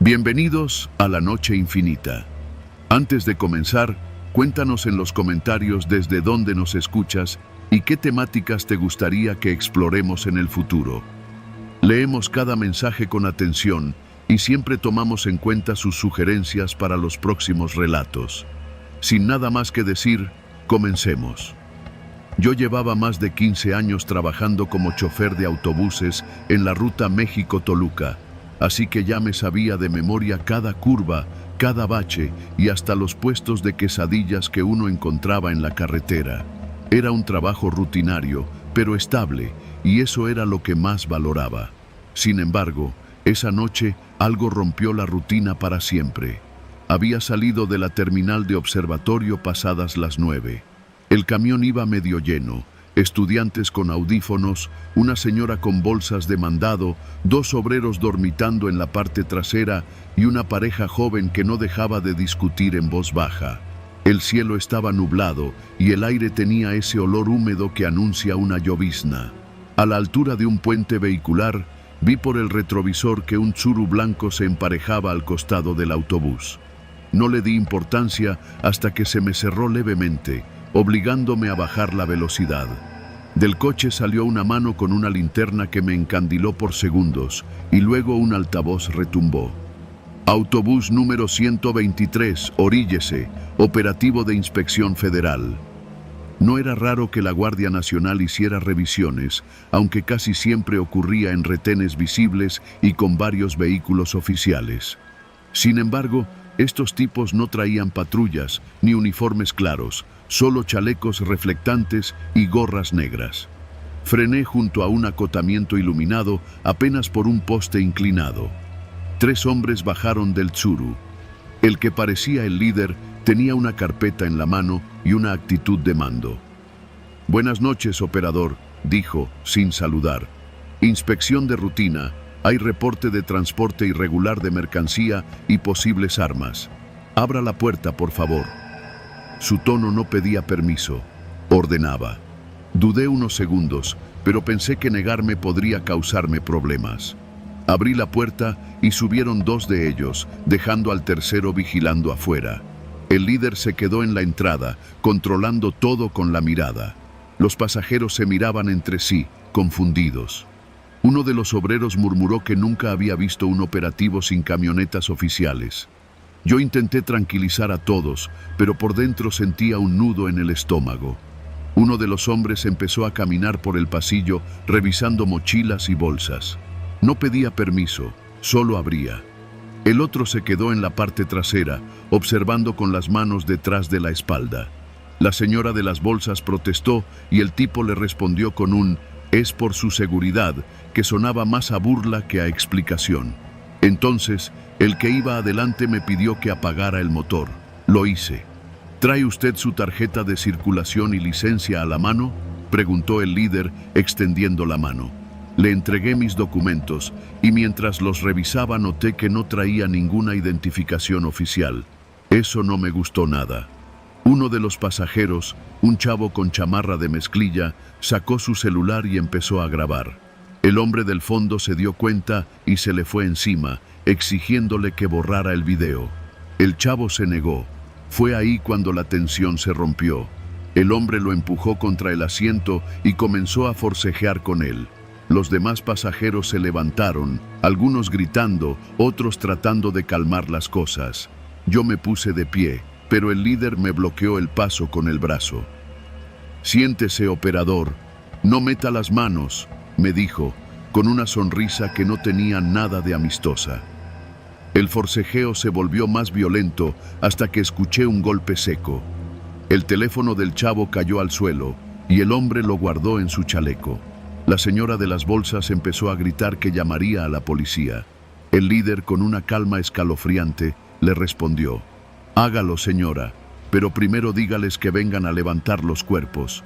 Bienvenidos a la Noche Infinita. Antes de comenzar, cuéntanos en los comentarios desde dónde nos escuchas y qué temáticas te gustaría que exploremos en el futuro. Leemos cada mensaje con atención y siempre tomamos en cuenta sus sugerencias para los próximos relatos. Sin nada más que decir, comencemos. Yo llevaba más de 15 años trabajando como chofer de autobuses en la ruta México-Toluca, así que ya me sabía de memoria cada curva, cada bache y hasta los puestos de quesadillas que uno encontraba en la carretera. Era un trabajo rutinario, pero estable, y eso era lo que más valoraba. Sin embargo, esa noche algo rompió la rutina para siempre. Había salido de la terminal de observatorio pasadas las 9. El camión iba medio lleno. Estudiantes con audífonos, una señora con bolsas de mandado, dos obreros dormitando en la parte trasera y una pareja joven que no dejaba de discutir en voz baja. El cielo estaba nublado y el aire tenía ese olor húmedo que anuncia una llovizna. A la altura de un puente vehicular, vi por el retrovisor que un Tsuru blanco se emparejaba al costado del autobús. No le di importancia hasta que se me cerró levemente, obligándome a bajar la velocidad. Del coche salió una mano con una linterna que me encandiló por segundos y luego un altavoz retumbó. Autobús número 123, oríllese, operativo de inspección federal. No era raro que la Guardia Nacional hiciera revisiones, aunque casi siempre ocurría en retenes visibles y con varios vehículos oficiales. Sin embargo, estos tipos no traían patrullas ni uniformes claros, solo chalecos reflectantes y gorras negras. Frené junto a un acotamiento iluminado apenas por un poste inclinado. 3 hombres bajaron del Tsuru. El que parecía el líder tenía una carpeta en la mano y una actitud de mando. «Buenas noches, operador», dijo, sin saludar. «Inspección de rutina. Hay reporte de transporte irregular de mercancía y posibles armas. Abra la puerta, por favor». Su tono no pedía permiso, ordenaba. Dudé unos segundos, pero pensé que negarme podría causarme problemas. Abrí la puerta y subieron 2 de ellos, dejando al tercero vigilando afuera. El líder se quedó en la entrada, controlando todo con la mirada. Los pasajeros se miraban entre sí, confundidos. Uno de los obreros murmuró que nunca había visto un operativo sin camionetas oficiales. Yo intenté tranquilizar a todos, pero por dentro sentía un nudo en el estómago. Uno de los hombres empezó a caminar por el pasillo, revisando mochilas y bolsas. No pedía permiso, solo abría. El otro se quedó en la parte trasera, observando con las manos detrás de la espalda. La señora de las bolsas protestó y el tipo le respondió con un «es por su seguridad», que sonaba más a burla que a explicación. Entonces, el que iba adelante me pidió que apagara el motor. Lo hice. «¿Trae usted su tarjeta de circulación y licencia a la mano?», preguntó el líder, extendiendo la mano. Le entregué mis documentos y mientras los revisaba noté que no traía ninguna identificación oficial. Eso no me gustó nada. Uno de los pasajeros, un chavo con chamarra de mezclilla, sacó su celular y empezó a grabar. El hombre del fondo se dio cuenta y se le fue encima, exigiéndole que borrara el video. El chavo se negó. Fue ahí cuando la tensión se rompió. El hombre lo empujó contra el asiento y comenzó a forcejear con él. Los demás pasajeros se levantaron, algunos gritando, otros tratando de calmar las cosas. Yo me puse de pie, pero el líder me bloqueó el paso con el brazo. «Siéntese, operador. No meta las manos», me dijo, con una sonrisa que no tenía nada de amistosa. El forcejeo se volvió más violento hasta que escuché un golpe seco. El teléfono del chavo cayó al suelo y el hombre lo guardó en su chaleco. La señora de las bolsas empezó a gritar que llamaría a la policía. El líder, con una calma escalofriante, le respondió: «Hágalo, señora, pero primero dígales que vengan a levantar los cuerpos».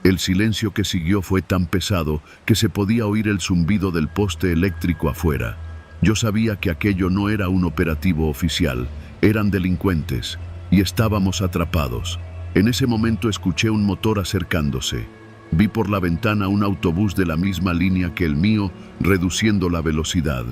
El silencio que siguió fue tan pesado que se podía oír el zumbido del poste eléctrico afuera. Yo sabía que aquello no era un operativo oficial, eran delincuentes, y estábamos atrapados. En ese momento escuché un motor acercándose. Vi por la ventana un autobús de la misma línea que el mío, reduciendo la velocidad.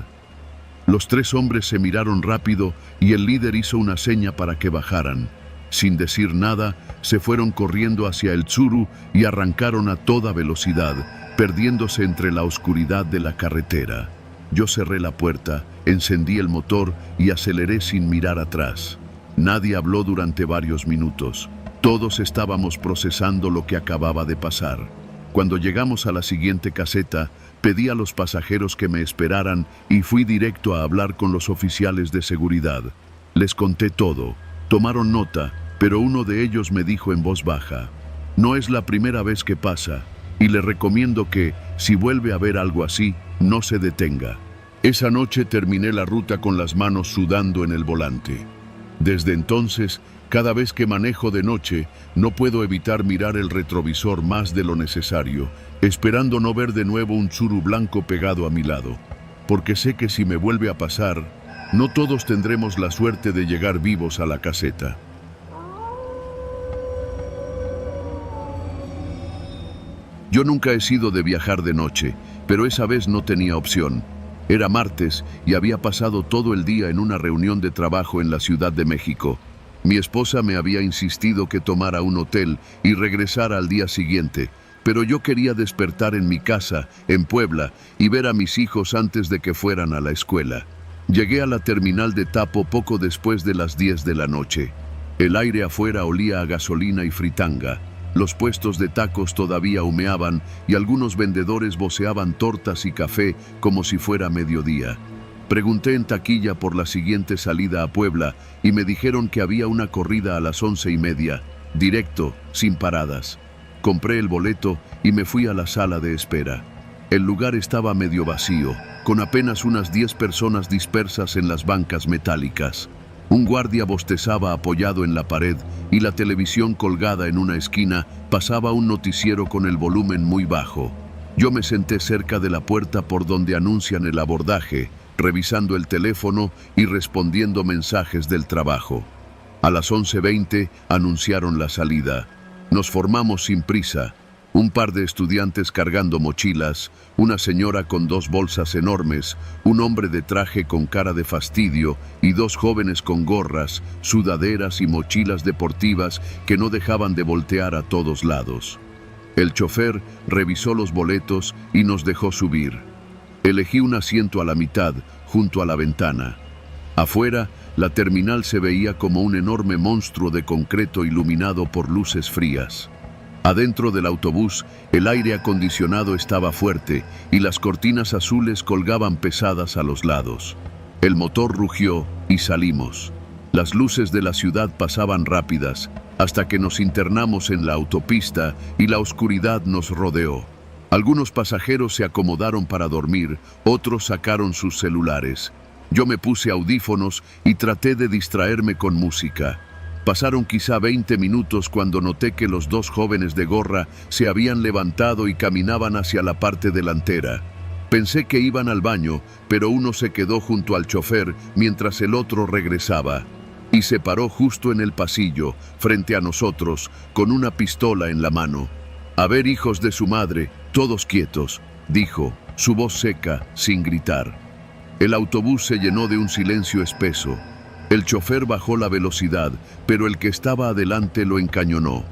Los tres hombres se miraron rápido y el líder hizo una seña para que bajaran. Sin decir nada, se fueron corriendo hacia el Tsuru y arrancaron a toda velocidad, perdiéndose entre la oscuridad de la carretera. Yo cerré la puerta, encendí el motor y aceleré sin mirar atrás. Nadie habló durante varios minutos. Todos estábamos procesando lo que acababa de pasar. Cuando llegamos a la siguiente caseta, pedí a los pasajeros que me esperaran y fui directo a hablar con los oficiales de seguridad. Les conté todo. Tomaron nota, pero uno de ellos me dijo en voz baja: no es la primera vez que pasa, y le recomiendo que, si vuelve a ver algo así, no se detenga. Esa noche terminé la ruta con las manos sudando en el volante. Desde entonces, cada vez que manejo de noche, no puedo evitar mirar el retrovisor más de lo necesario, esperando no ver de nuevo un Tsuru blanco pegado a mi lado, porque sé que si me vuelve a pasar, no todos tendremos la suerte de llegar vivos a la caseta. Yo nunca he sido de viajar de noche, pero esa vez no tenía opción. Era martes y había pasado todo el día en una reunión de trabajo en la Ciudad de México. Mi esposa me había insistido que tomara un hotel y regresara al día siguiente, pero yo quería despertar en mi casa, en Puebla, y ver a mis hijos antes de que fueran a la escuela. Llegué a la terminal de Tapo poco después de las 10 de la noche. El aire afuera olía a gasolina y fritanga. Los puestos de tacos todavía humeaban y algunos vendedores voceaban tortas y café como si fuera mediodía. Pregunté en taquilla por la siguiente salida a Puebla y me dijeron que había una corrida a las 11:30, directo, sin paradas. Compré el boleto y me fui a la sala de espera. El lugar estaba medio vacío, con apenas unas 10 personas dispersas en las bancas metálicas. Un guardia bostezaba apoyado en la pared y la televisión colgada en una esquina pasaba un noticiero con el volumen muy bajo. Yo me senté cerca de la puerta por donde anuncian el abordaje, revisando el teléfono y respondiendo mensajes del trabajo. A las 11:20 anunciaron la salida. Nos formamos sin prisa. Un par de estudiantes cargando mochilas, una señora con 2 bolsas enormes, un hombre de traje con cara de fastidio y 2 jóvenes con gorras, sudaderas y mochilas deportivas que no dejaban de voltear a todos lados. El chofer revisó los boletos y nos dejó subir. Elegí un asiento a la mitad, junto a la ventana. Afuera, la terminal se veía como un enorme monstruo de concreto iluminado por luces frías. Adentro del autobús, el aire acondicionado estaba fuerte y las cortinas azules colgaban pesadas a los lados. El motor rugió y salimos. Las luces de la ciudad pasaban rápidas hasta que nos internamos en la autopista y la oscuridad nos rodeó. Algunos pasajeros se acomodaron para dormir, otros sacaron sus celulares. Yo me puse audífonos y traté de distraerme con música. Pasaron quizá 20 minutos cuando noté que los 2 jóvenes de gorra se habían levantado y caminaban hacia la parte delantera. Pensé que iban al baño, pero uno se quedó junto al chofer mientras el otro regresaba. Y se paró justo en el pasillo, frente a nosotros, con una pistola en la mano. «A ver, hijos de su madre, todos quietos», dijo, su voz seca, sin gritar. El autobús se llenó de un silencio espeso. El chofer bajó la velocidad, pero el que estaba adelante lo encañonó.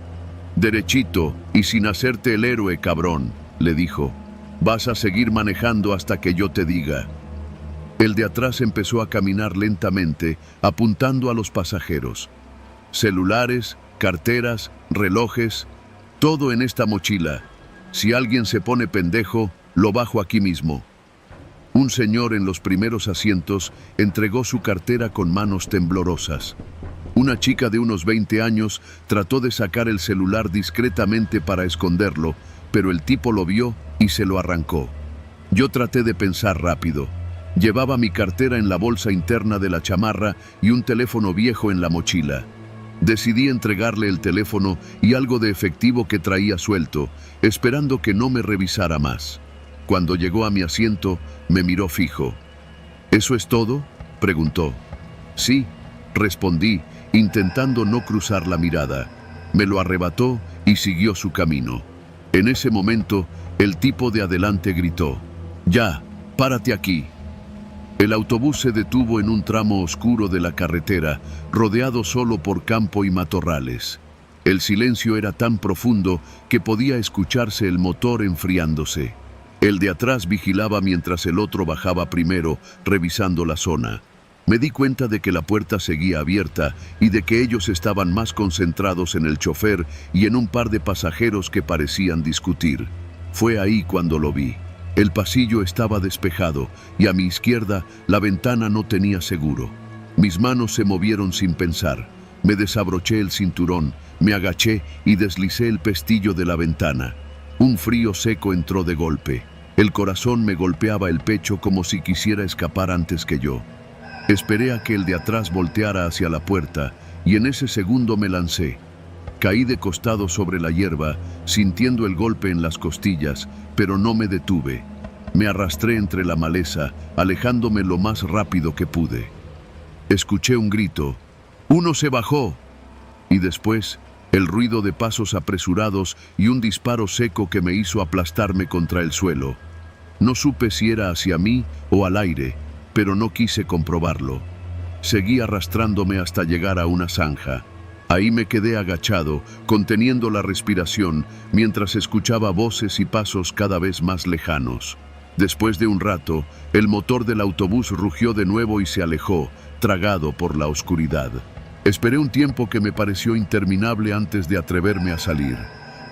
«Derechito y sin hacerte el héroe, cabrón», le dijo. «Vas a seguir manejando hasta que yo te diga». El de atrás empezó a caminar lentamente, apuntando a los pasajeros. Celulares, carteras, relojes, todo en esta mochila. Si alguien se pone pendejo, lo bajo aquí mismo. Un señor en los primeros asientos entregó su cartera con manos temblorosas. Una chica de unos 20 años trató de sacar el celular discretamente para esconderlo, pero el tipo lo vio y se lo arrancó. Yo traté de pensar rápido. Llevaba mi cartera en la bolsa interna de la chamarra y un teléfono viejo en la mochila. Decidí entregarle el teléfono y algo de efectivo que traía suelto, esperando que no me revisara más. Cuando llegó a mi asiento, me miró fijo. ¿Eso es todo?, preguntó. Sí, respondí, intentando no cruzar la mirada. Me lo arrebató y siguió su camino. En ese momento, el tipo de adelante gritó: «Ya, párate aquí». El autobús se detuvo en un tramo oscuro de la carretera, rodeado solo por campo y matorrales. El silencio era tan profundo que podía escucharse el motor enfriándose. El de atrás vigilaba mientras el otro bajaba primero, revisando la zona. Me di cuenta de que la puerta seguía abierta y de que ellos estaban más concentrados en el chofer y en un par de pasajeros que parecían discutir. Fue ahí cuando lo vi. El pasillo estaba despejado y a mi izquierda la ventana no tenía seguro. Mis manos se movieron sin pensar. Me desabroché el cinturón, me agaché y deslicé el pestillo de la ventana. Un frío seco entró de golpe. El corazón me golpeaba el pecho como si quisiera escapar antes que yo. Esperé a que el de atrás volteara hacia la puerta y en ese segundo me lancé. Caí de costado sobre la hierba, sintiendo el golpe en las costillas, pero no me detuve. Me arrastré entre la maleza, alejándome lo más rápido que pude. Escuché un grito. ¡Uno se bajó! Y después, el ruido de pasos apresurados y un disparo seco que me hizo aplastarme contra el suelo. No supe si era hacia mí o al aire, pero no quise comprobarlo. Seguí arrastrándome hasta llegar a una zanja. Ahí me quedé agachado, conteniendo la respiración, mientras escuchaba voces y pasos cada vez más lejanos. Después de un rato, el motor del autobús rugió de nuevo y se alejó, tragado por la oscuridad. Esperé un tiempo que me pareció interminable antes de atreverme a salir.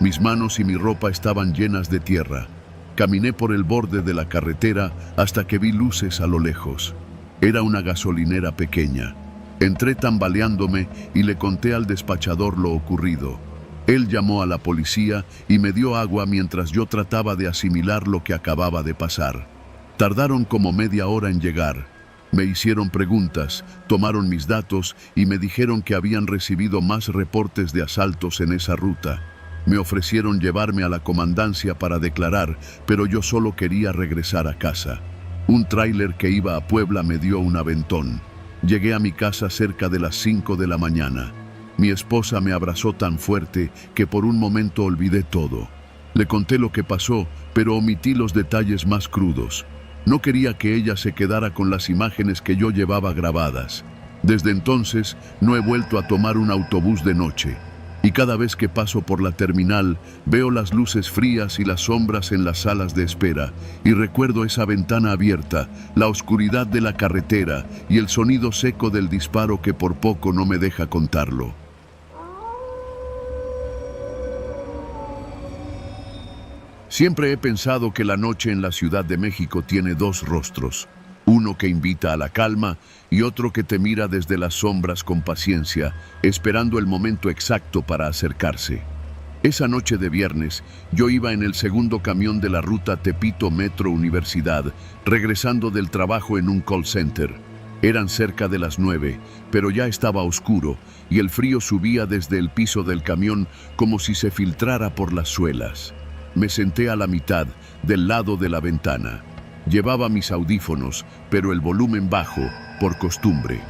Mis manos y mi ropa estaban llenas de tierra. Caminé por el borde de la carretera hasta que vi luces a lo lejos. Era una gasolinera pequeña. Entré tambaleándome y le conté al despachador lo ocurrido. Él llamó a la policía y me dio agua mientras yo trataba de asimilar lo que acababa de pasar. Tardaron como media hora en llegar. Me hicieron preguntas, tomaron mis datos y me dijeron que habían recibido más reportes de asaltos en esa ruta. Me ofrecieron llevarme a la comandancia para declarar, pero yo solo quería regresar a casa. Un tráiler que iba a Puebla me dio un aventón. Llegué a mi casa cerca de las 5 de la mañana. Mi esposa me abrazó tan fuerte que por un momento olvidé todo. Le conté lo que pasó, pero omití los detalles más crudos. No quería que ella se quedara con las imágenes que yo llevaba grabadas. Desde entonces, no he vuelto a tomar un autobús de noche. Y cada vez que paso por la terminal, veo las luces frías y las sombras en las salas de espera, y recuerdo esa ventana abierta, la oscuridad de la carretera y el sonido seco del disparo que por poco no me deja contarlo. Siempre he pensado que la noche en la Ciudad de México tiene dos rostros. Uno que invita a la calma y otro que te mira desde las sombras con paciencia, esperando el momento exacto para acercarse. Esa noche de viernes, yo iba en el segundo camión de la ruta Tepito Metro Universidad, regresando del trabajo en un call center. Eran cerca de las 9, pero ya estaba oscuro y el frío subía desde el piso del camión como si se filtrara por las suelas. Me senté a la mitad, del lado de la ventana. Llevaba mis audífonos, pero el volumen bajo, por costumbre.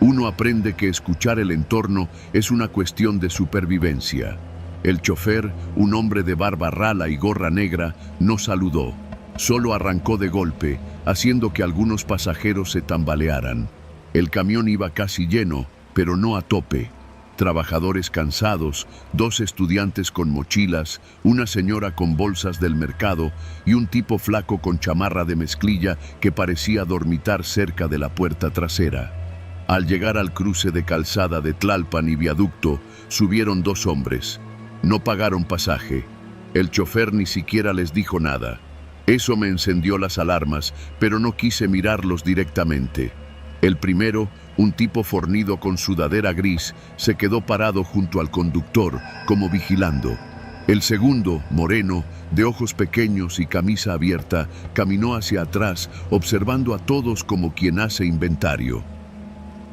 Uno aprende que escuchar el entorno es una cuestión de supervivencia. El chofer, un hombre de barba rala y gorra negra, no saludó. Solo arrancó de golpe, haciendo que algunos pasajeros se tambalearan. El camión iba casi lleno, pero no a tope. Trabajadores cansados, 2 estudiantes con mochilas, una señora con bolsas del mercado y un tipo flaco con chamarra de mezclilla que parecía dormitar cerca de la puerta trasera. Al llegar al cruce de calzada de Tlalpan y Viaducto, subieron 2 hombres. No pagaron pasaje. El chofer ni siquiera les dijo nada. Eso me encendió las alarmas, pero no quise mirarlos directamente. El primero, un tipo fornido con sudadera gris, se quedó parado junto al conductor, como vigilando. El segundo, moreno, de ojos pequeños y camisa abierta, caminó hacia atrás, observando a todos como quien hace inventario.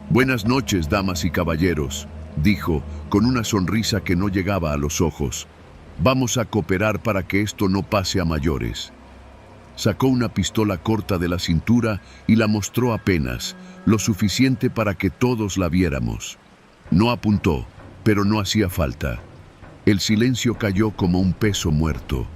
«Buenas noches, damas y caballeros», dijo, con una sonrisa que no llegaba a los ojos. «Vamos a cooperar para que esto no pase a mayores». Sacó una pistola corta de la cintura y la mostró apenas, lo suficiente para que todos la viéramos. No apuntó, pero no hacía falta. El silencio cayó como un peso muerto.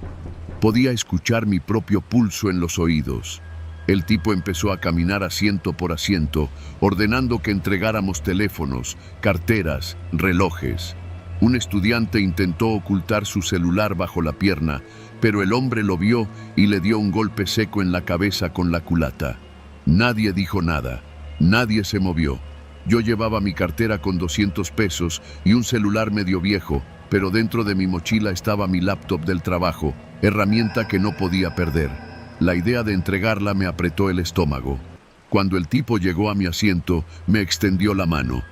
Podía escuchar mi propio pulso en los oídos. El tipo empezó a caminar asiento por asiento, ordenando que entregáramos teléfonos, carteras, relojes. Un estudiante intentó ocultar su celular bajo la pierna, pero el hombre lo vio y le dio un golpe seco en la cabeza con la culata. Nadie dijo nada, nadie se movió. Yo llevaba mi cartera con 200 pesos y un celular medio viejo, pero dentro de mi mochila estaba mi laptop del trabajo, herramienta que no podía perder. La idea de entregarla me apretó el estómago. Cuando el tipo llegó a mi asiento, me extendió la mano.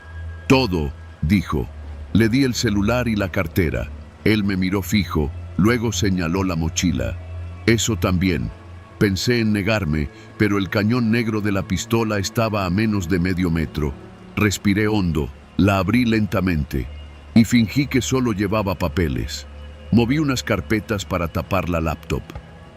«Todo», dijo. Le di el celular y la cartera. Él me miró fijo, luego señaló la mochila. «Eso también». Pensé en negarme, pero el cañón negro de la pistola estaba a menos de medio metro. Respiré hondo, la abrí lentamente y fingí que solo llevaba papeles. Moví unas carpetas para tapar la laptop.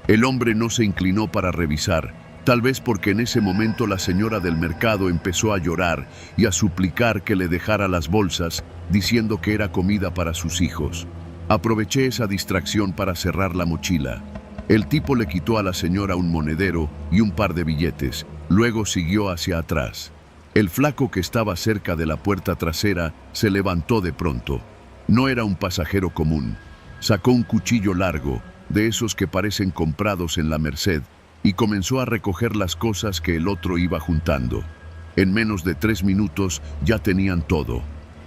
El hombre no se inclinó para revisar, tal vez porque en ese momento la señora del mercado empezó a llorar y a suplicar que le dejara las bolsas, diciendo que era comida para sus hijos. Aproveché esa distracción para cerrar la mochila. El tipo le quitó a la señora un monedero y un par de billetes, luego siguió hacia atrás. El flaco que estaba cerca de la puerta trasera se levantó de pronto. No era un pasajero común. Sacó un cuchillo largo, de esos que parecen comprados en la Merced, y comenzó a recoger las cosas que el otro iba juntando. En menos de 3 minutos ya tenían todo.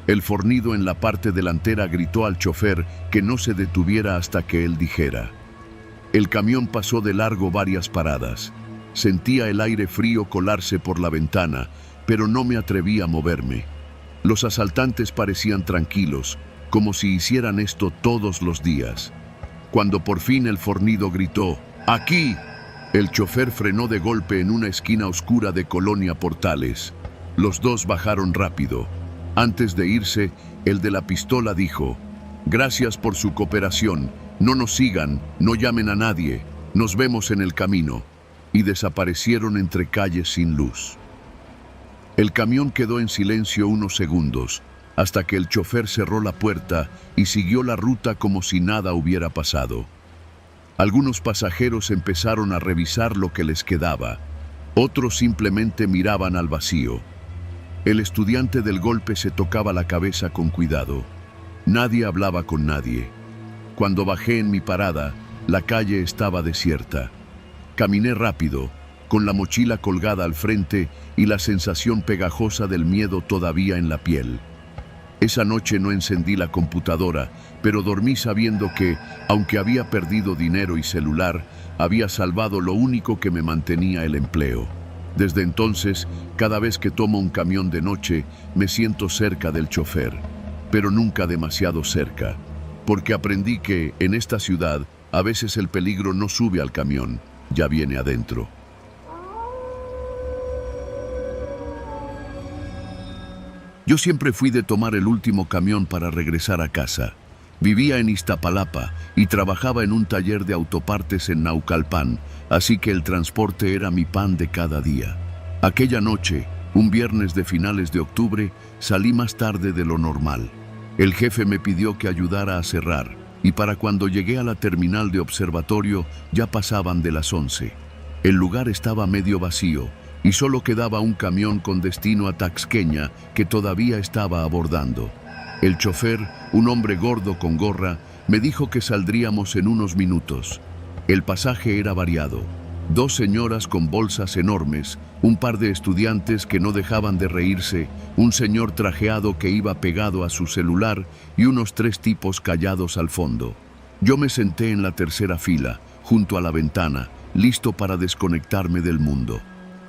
El fornido en la parte delantera gritó al chofer que no se detuviera hasta que él dijera. El camión pasó de largo varias paradas. Sentía el aire frío colarse por la ventana, pero no me atreví a moverme. Los asaltantes parecían tranquilos, como si hicieran esto todos los días. Cuando por fin el fornido gritó, ¡aquí!, el chofer frenó de golpe en una esquina oscura de Colonia Portales. Los dos bajaron rápido. Antes de irse, el de la pistola dijo, «Gracias por su cooperación. No nos sigan, no llamen a nadie. Nos vemos en el camino». Y desaparecieron entre calles sin luz. El camión quedó en silencio unos segundos, hasta que el chofer cerró la puerta y siguió la ruta como si nada hubiera pasado. Algunos pasajeros empezaron a revisar lo que les quedaba. Otros simplemente miraban al vacío. El estudiante del golpe se tocaba la cabeza con cuidado. Nadie hablaba con nadie. Cuando bajé en mi parada, la calle estaba desierta. Caminé rápido, con la mochila colgada al frente y la sensación pegajosa del miedo todavía en la piel. Esa noche no encendí la computadora, pero dormí sabiendo que, aunque había perdido dinero y celular, había salvado lo único que me mantenía el empleo. Desde entonces, cada vez que tomo un camión de noche, me siento cerca del chofer, pero nunca demasiado cerca, porque aprendí que, en esta ciudad, a veces el peligro no sube al camión, ya viene adentro. Yo siempre fui de tomar el último camión para regresar a casa. Vivía en Iztapalapa y trabajaba en un taller de autopartes en Naucalpan, así que el transporte era mi pan de cada día. Aquella noche, un viernes de finales de octubre, salí más tarde de lo normal. El jefe me pidió que ayudara a cerrar, y para cuando llegué a la terminal de observatorio ya pasaban de las 11. El lugar estaba medio vacío, y solo quedaba un camión con destino a Taxqueña que todavía estaba abordando. El chofer, un hombre gordo con gorra, me dijo que saldríamos en unos minutos. El pasaje era variado. 2 señoras con bolsas enormes, un par de estudiantes que no dejaban de reírse, un señor trajeado que iba pegado a su celular y unos 3 tipos callados al fondo. Yo me senté en la tercera fila, junto a la ventana, listo para desconectarme del mundo.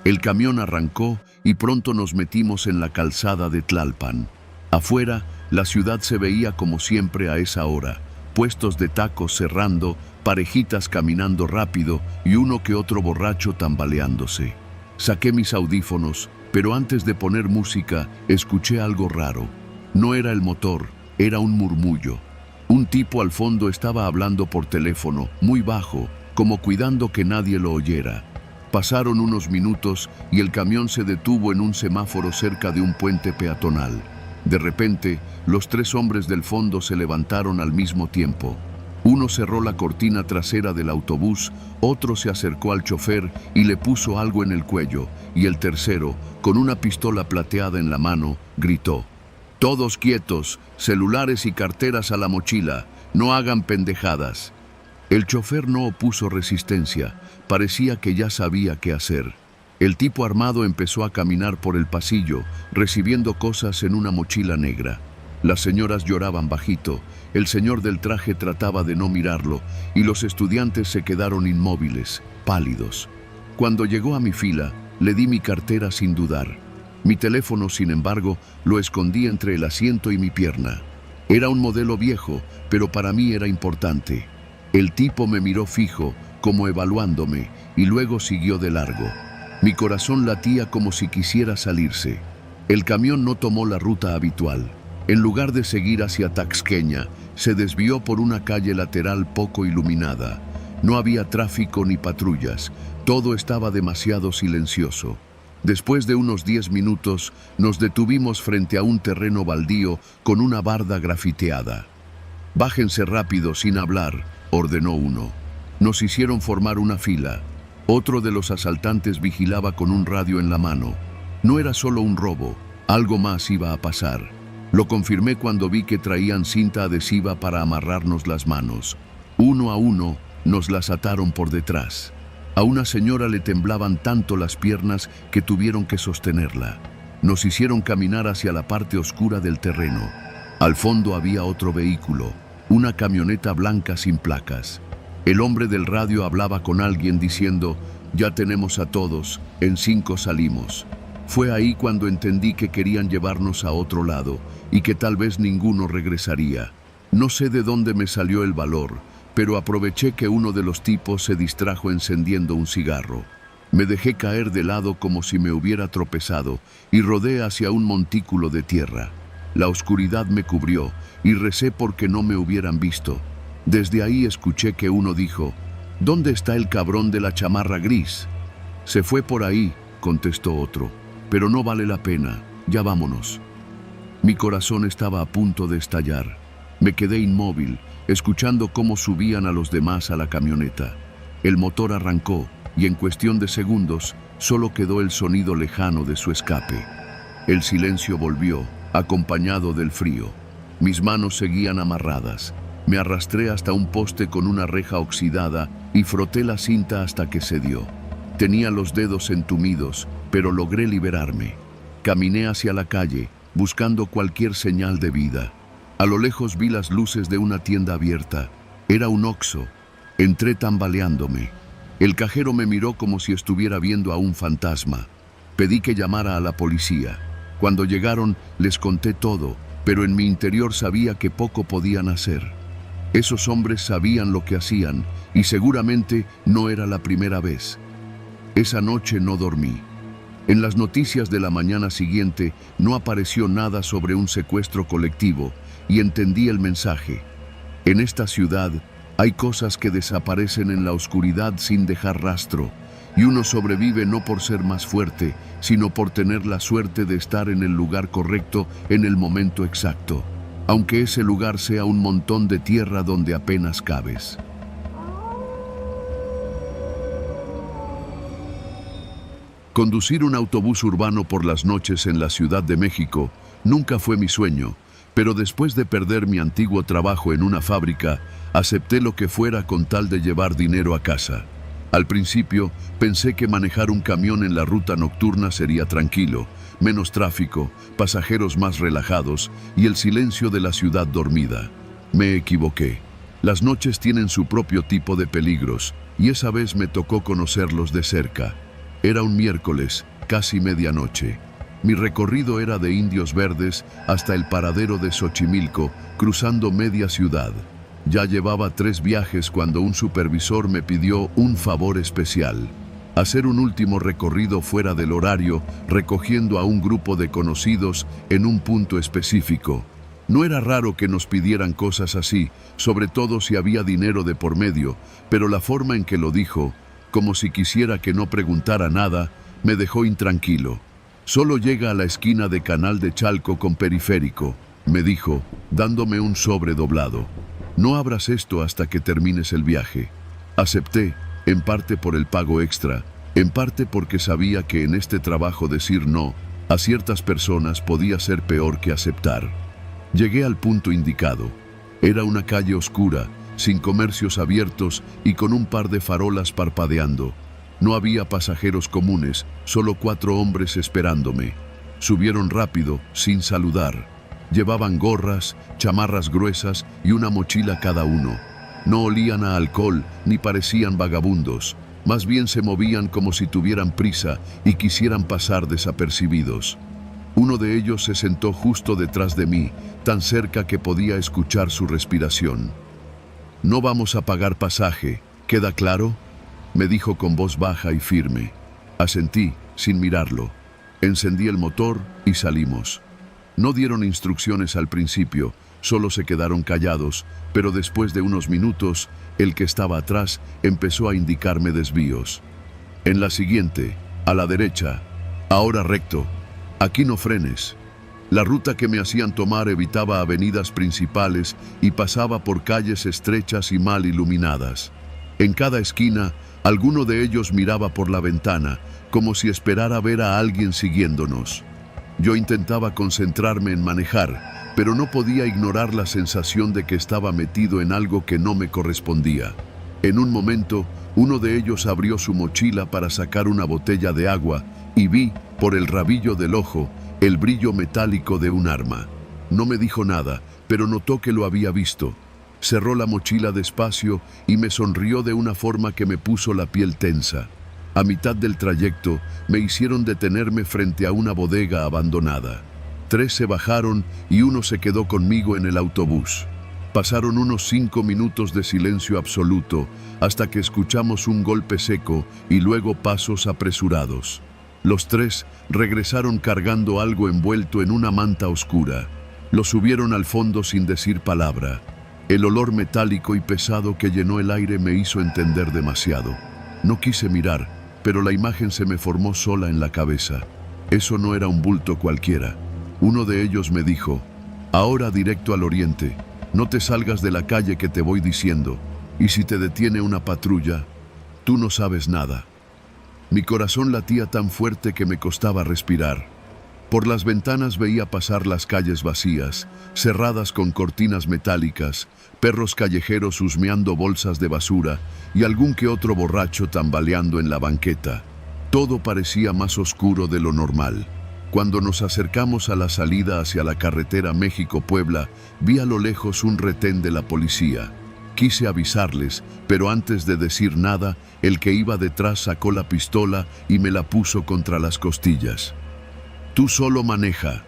El camión arrancó y pronto nos metimos en la calzada de Tlalpan. Afuera, la ciudad se veía como siempre a esa hora, puestos de tacos cerrando, parejitas caminando rápido y uno que otro borracho tambaleándose. Saqué mis audífonos, pero antes de poner música, escuché algo raro. No era el motor, era un murmullo. Un tipo al fondo estaba hablando por teléfono, muy bajo, como cuidando que nadie lo oyera. Pasaron unos minutos y el camión se detuvo en un semáforo cerca de un puente peatonal. De repente, los 3 hombres del fondo se levantaron al mismo tiempo. Uno cerró la cortina trasera del autobús, otro se acercó al chofer y le puso algo en el cuello, y el tercero, con una pistola plateada en la mano, gritó: «Todos quietos, celulares y carteras a la mochila, no hagan pendejadas». El chofer no opuso resistencia, parecía que ya sabía qué hacer. El tipo armado empezó a caminar por el pasillo, recibiendo cosas en una mochila negra. Las señoras lloraban bajito, el señor del traje trataba de no mirarlo, y los estudiantes se quedaron inmóviles, pálidos. Cuando llegó a mi fila, le di mi cartera sin dudar. Mi teléfono, sin embargo, lo escondí entre el asiento y mi pierna. Era un modelo viejo, pero para mí era importante. El tipo me miró fijo, como evaluándome, y luego siguió de largo. Mi corazón latía como si quisiera salirse. El camión no tomó la ruta habitual. En lugar de seguir hacia Taxqueña, se desvió por una calle lateral poco iluminada. No había tráfico ni patrullas, todo estaba demasiado silencioso. Después de unos 10 minutos, nos detuvimos frente a un terreno baldío con una barda grafiteada. «Bájense rápido, sin hablar», ordenó uno. Nos hicieron formar una fila. Otro de los asaltantes vigilaba con un radio en la mano. No era solo un robo, algo más iba a pasar. Lo confirmé cuando vi que traían cinta adhesiva para amarrarnos las manos. Uno a uno nos las ataron por detrás. A una señora le temblaban tanto las piernas que tuvieron que sostenerla. Nos hicieron caminar hacia la parte oscura del terreno. Al fondo había otro vehículo, una camioneta blanca sin placas. El hombre del radio hablaba con alguien diciendo: «Ya tenemos a todos, en 5 salimos». Fue ahí cuando entendí que querían llevarnos a otro lado y que tal vez ninguno regresaría. No sé de dónde me salió el valor, pero aproveché que uno de los tipos se distrajo encendiendo un cigarro. Me dejé caer de lado como si me hubiera tropezado y rodé hacia un montículo de tierra. La oscuridad me cubrió y recé porque no me hubieran visto. Desde ahí escuché que uno dijo: «¿Dónde está el cabrón de la chamarra gris?» «Se fue por ahí», contestó otro, «pero no vale la pena, ya vámonos». Mi corazón estaba a punto de estallar. Me quedé inmóvil, escuchando cómo subían a los demás a la camioneta. El motor arrancó y en cuestión de segundos solo quedó el sonido lejano de su escape. El silencio volvió, acompañado del frío. Mis manos seguían amarradas. Me arrastré hasta un poste con una reja oxidada y froté la cinta hasta que cedió. Tenía los dedos entumidos, pero logré liberarme. Caminé hacia la calle, buscando cualquier señal de vida. A lo lejos vi las luces de una tienda abierta. Era un Oxxo. Entré tambaleándome. El cajero me miró como si estuviera viendo a un fantasma. Pedí que llamara a la policía. Cuando llegaron, les conté todo, pero en mi interior sabía que poco podían hacer. Esos hombres sabían lo que hacían, y seguramente no era la primera vez. Esa noche no dormí. En las noticias de la mañana siguiente no apareció nada sobre un secuestro colectivo, y entendí el mensaje. En esta ciudad hay cosas que desaparecen en la oscuridad sin dejar rastro, y uno sobrevive no por ser más fuerte, sino por tener la suerte de estar en el lugar correcto en el momento exacto, aunque ese lugar sea un montón de tierra donde apenas cabes. Conducir un autobús urbano por las noches en la Ciudad de México nunca fue mi sueño, pero después de perder mi antiguo trabajo en una fábrica, acepté lo que fuera con tal de llevar dinero a casa. Al principio, pensé que manejar un camión en la ruta nocturna sería tranquilo, menos tráfico, pasajeros más relajados y el silencio de la ciudad dormida. Me equivoqué. Las noches tienen su propio tipo de peligros, y esa vez me tocó conocerlos de cerca. Era un miércoles, casi medianoche. Mi recorrido era de Indios Verdes hasta el paradero de Xochimilco, cruzando media ciudad. Ya llevaba 3 viajes cuando un supervisor me pidió un favor especial: hacer un último recorrido fuera del horario, recogiendo a un grupo de conocidos en un punto específico. No era raro que nos pidieran cosas así, sobre todo si había dinero de por medio, pero la forma en que lo dijo, como si quisiera que no preguntara nada, me dejó intranquilo. «Solo llega a la esquina de Canal de Chalco con Periférico», me dijo, dándome un sobre doblado. No abras esto hasta que termines el viaje. Acepté, en parte por el pago extra, en parte porque sabía que en este trabajo decir no a ciertas personas podía ser peor que aceptar. Llegué al punto indicado. Era una calle oscura, sin comercios abiertos y con un par de farolas parpadeando. No había pasajeros comunes, solo 4 hombres esperándome. Subieron rápido, sin saludar. Llevaban gorras, chamarras gruesas y una mochila cada uno. No olían a alcohol ni parecían vagabundos. Más bien se movían como si tuvieran prisa y quisieran pasar desapercibidos. Uno de ellos se sentó justo detrás de mí, tan cerca que podía escuchar su respiración. «No vamos a pagar pasaje, ¿queda claro?», me dijo con voz baja y firme. Asentí, sin mirarlo. Encendí el motor y salimos. No dieron instrucciones al principio, solo se quedaron callados, pero después de unos minutos, el que estaba atrás empezó a indicarme desvíos. «En la siguiente, a la derecha, ahora recto, aquí no frenes». La ruta que me hacían tomar evitaba avenidas principales y pasaba por calles estrechas y mal iluminadas. En cada esquina, alguno de ellos miraba por la ventana, como si esperara ver a alguien siguiéndonos. Yo intentaba concentrarme en manejar, pero no podía ignorar la sensación de que estaba metido en algo que no me correspondía. En un momento, uno de ellos abrió su mochila para sacar una botella de agua y vi, por el rabillo del ojo, el brillo metálico de un arma. No me dijo nada, pero notó que lo había visto. Cerró la mochila despacio y me sonrió de una forma que me puso la piel tensa. A mitad del trayecto, me hicieron detenerme frente a una bodega abandonada. 3 se bajaron y uno se quedó conmigo en el autobús. Pasaron unos 5 minutos de silencio absoluto hasta que escuchamos un golpe seco y luego pasos apresurados. Los 3 regresaron cargando algo envuelto en una manta oscura. Lo subieron al fondo sin decir palabra. El olor metálico y pesado que llenó el aire me hizo entender demasiado. No quise mirar, pero la imagen se me formó sola en la cabeza. Eso no era un bulto cualquiera. Uno de ellos me dijo: «Ahora directo al oriente. No te salgas de la calle que te voy diciendo. Y si te detiene una patrulla, tú no sabes nada». Mi corazón latía tan fuerte que me costaba respirar. Por las ventanas veía pasar las calles vacías, cerradas con cortinas metálicas, perros callejeros husmeando bolsas de basura y algún que otro borracho tambaleando en la banqueta. Todo parecía más oscuro de lo normal. Cuando nos acercamos a la salida hacia la carretera México-Puebla, vi a lo lejos un retén de la policía. Quise avisarles, pero antes de decir nada, el que iba detrás sacó la pistola y me la puso contra las costillas. «Tú solo maneja».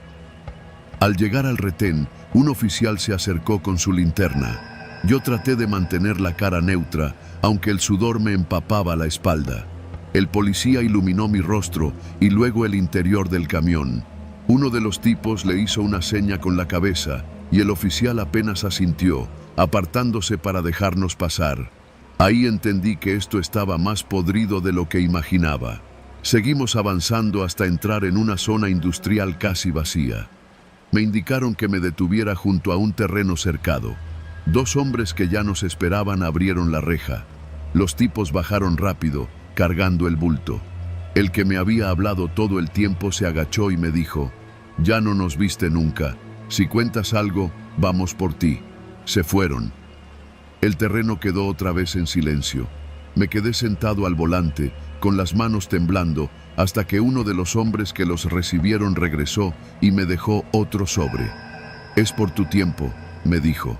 Al llegar al retén, un oficial se acercó con su linterna. Yo traté de mantener la cara neutra, aunque el sudor me empapaba la espalda. El policía iluminó mi rostro y luego el interior del camión. Uno de los tipos le hizo una seña con la cabeza y el oficial apenas asintió, apartándose para dejarnos pasar. Ahí entendí que esto estaba más podrido de lo que imaginaba. Seguimos avanzando hasta entrar en una zona industrial casi vacía. Me indicaron que me detuviera junto a un terreno cercado. 2 hombres que ya nos esperaban abrieron la reja. Los tipos bajaron rápido, cargando el bulto. El que me había hablado todo el tiempo se agachó y me dijo: «Ya no nos viste nunca. Si cuentas algo, vamos por ti». Se fueron. El terreno quedó otra vez en silencio. Me quedé sentado al volante, con las manos temblando, hasta que uno de los hombres que los recibieron regresó y me dejó otro sobre. «Es por tu tiempo», me dijo.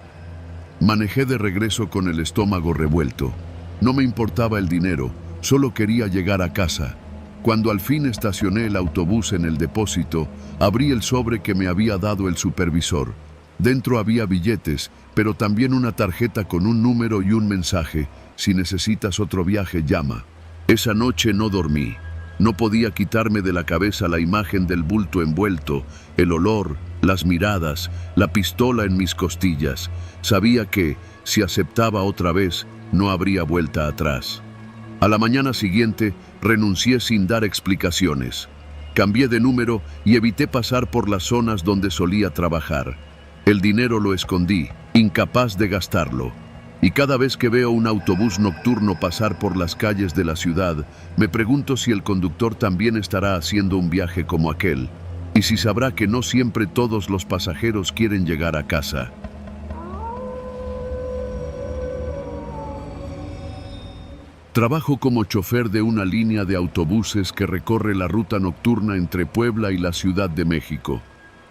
Manejé de regreso con el estómago revuelto. No me importaba el dinero, solo quería llegar a casa. Cuando al fin estacioné el autobús en el depósito, abrí el sobre que me había dado el supervisor. Dentro había billetes, pero también una tarjeta con un número y un mensaje: «Si necesitas otro viaje, llama». Esa noche no dormí. No podía quitarme de la cabeza la imagen del bulto envuelto, el olor, las miradas, la pistola en mis costillas. Sabía que, si aceptaba otra vez, no habría vuelta atrás. A la mañana siguiente, renuncié sin dar explicaciones. Cambié de número y evité pasar por las zonas donde solía trabajar. El dinero lo escondí, incapaz de gastarlo. Y cada vez que veo un autobús nocturno pasar por las calles de la ciudad, me pregunto si el conductor también estará haciendo un viaje como aquel, y si sabrá que no siempre todos los pasajeros quieren llegar a casa. Trabajo como chofer de una línea de autobuses que recorre la ruta nocturna entre Puebla y la Ciudad de México.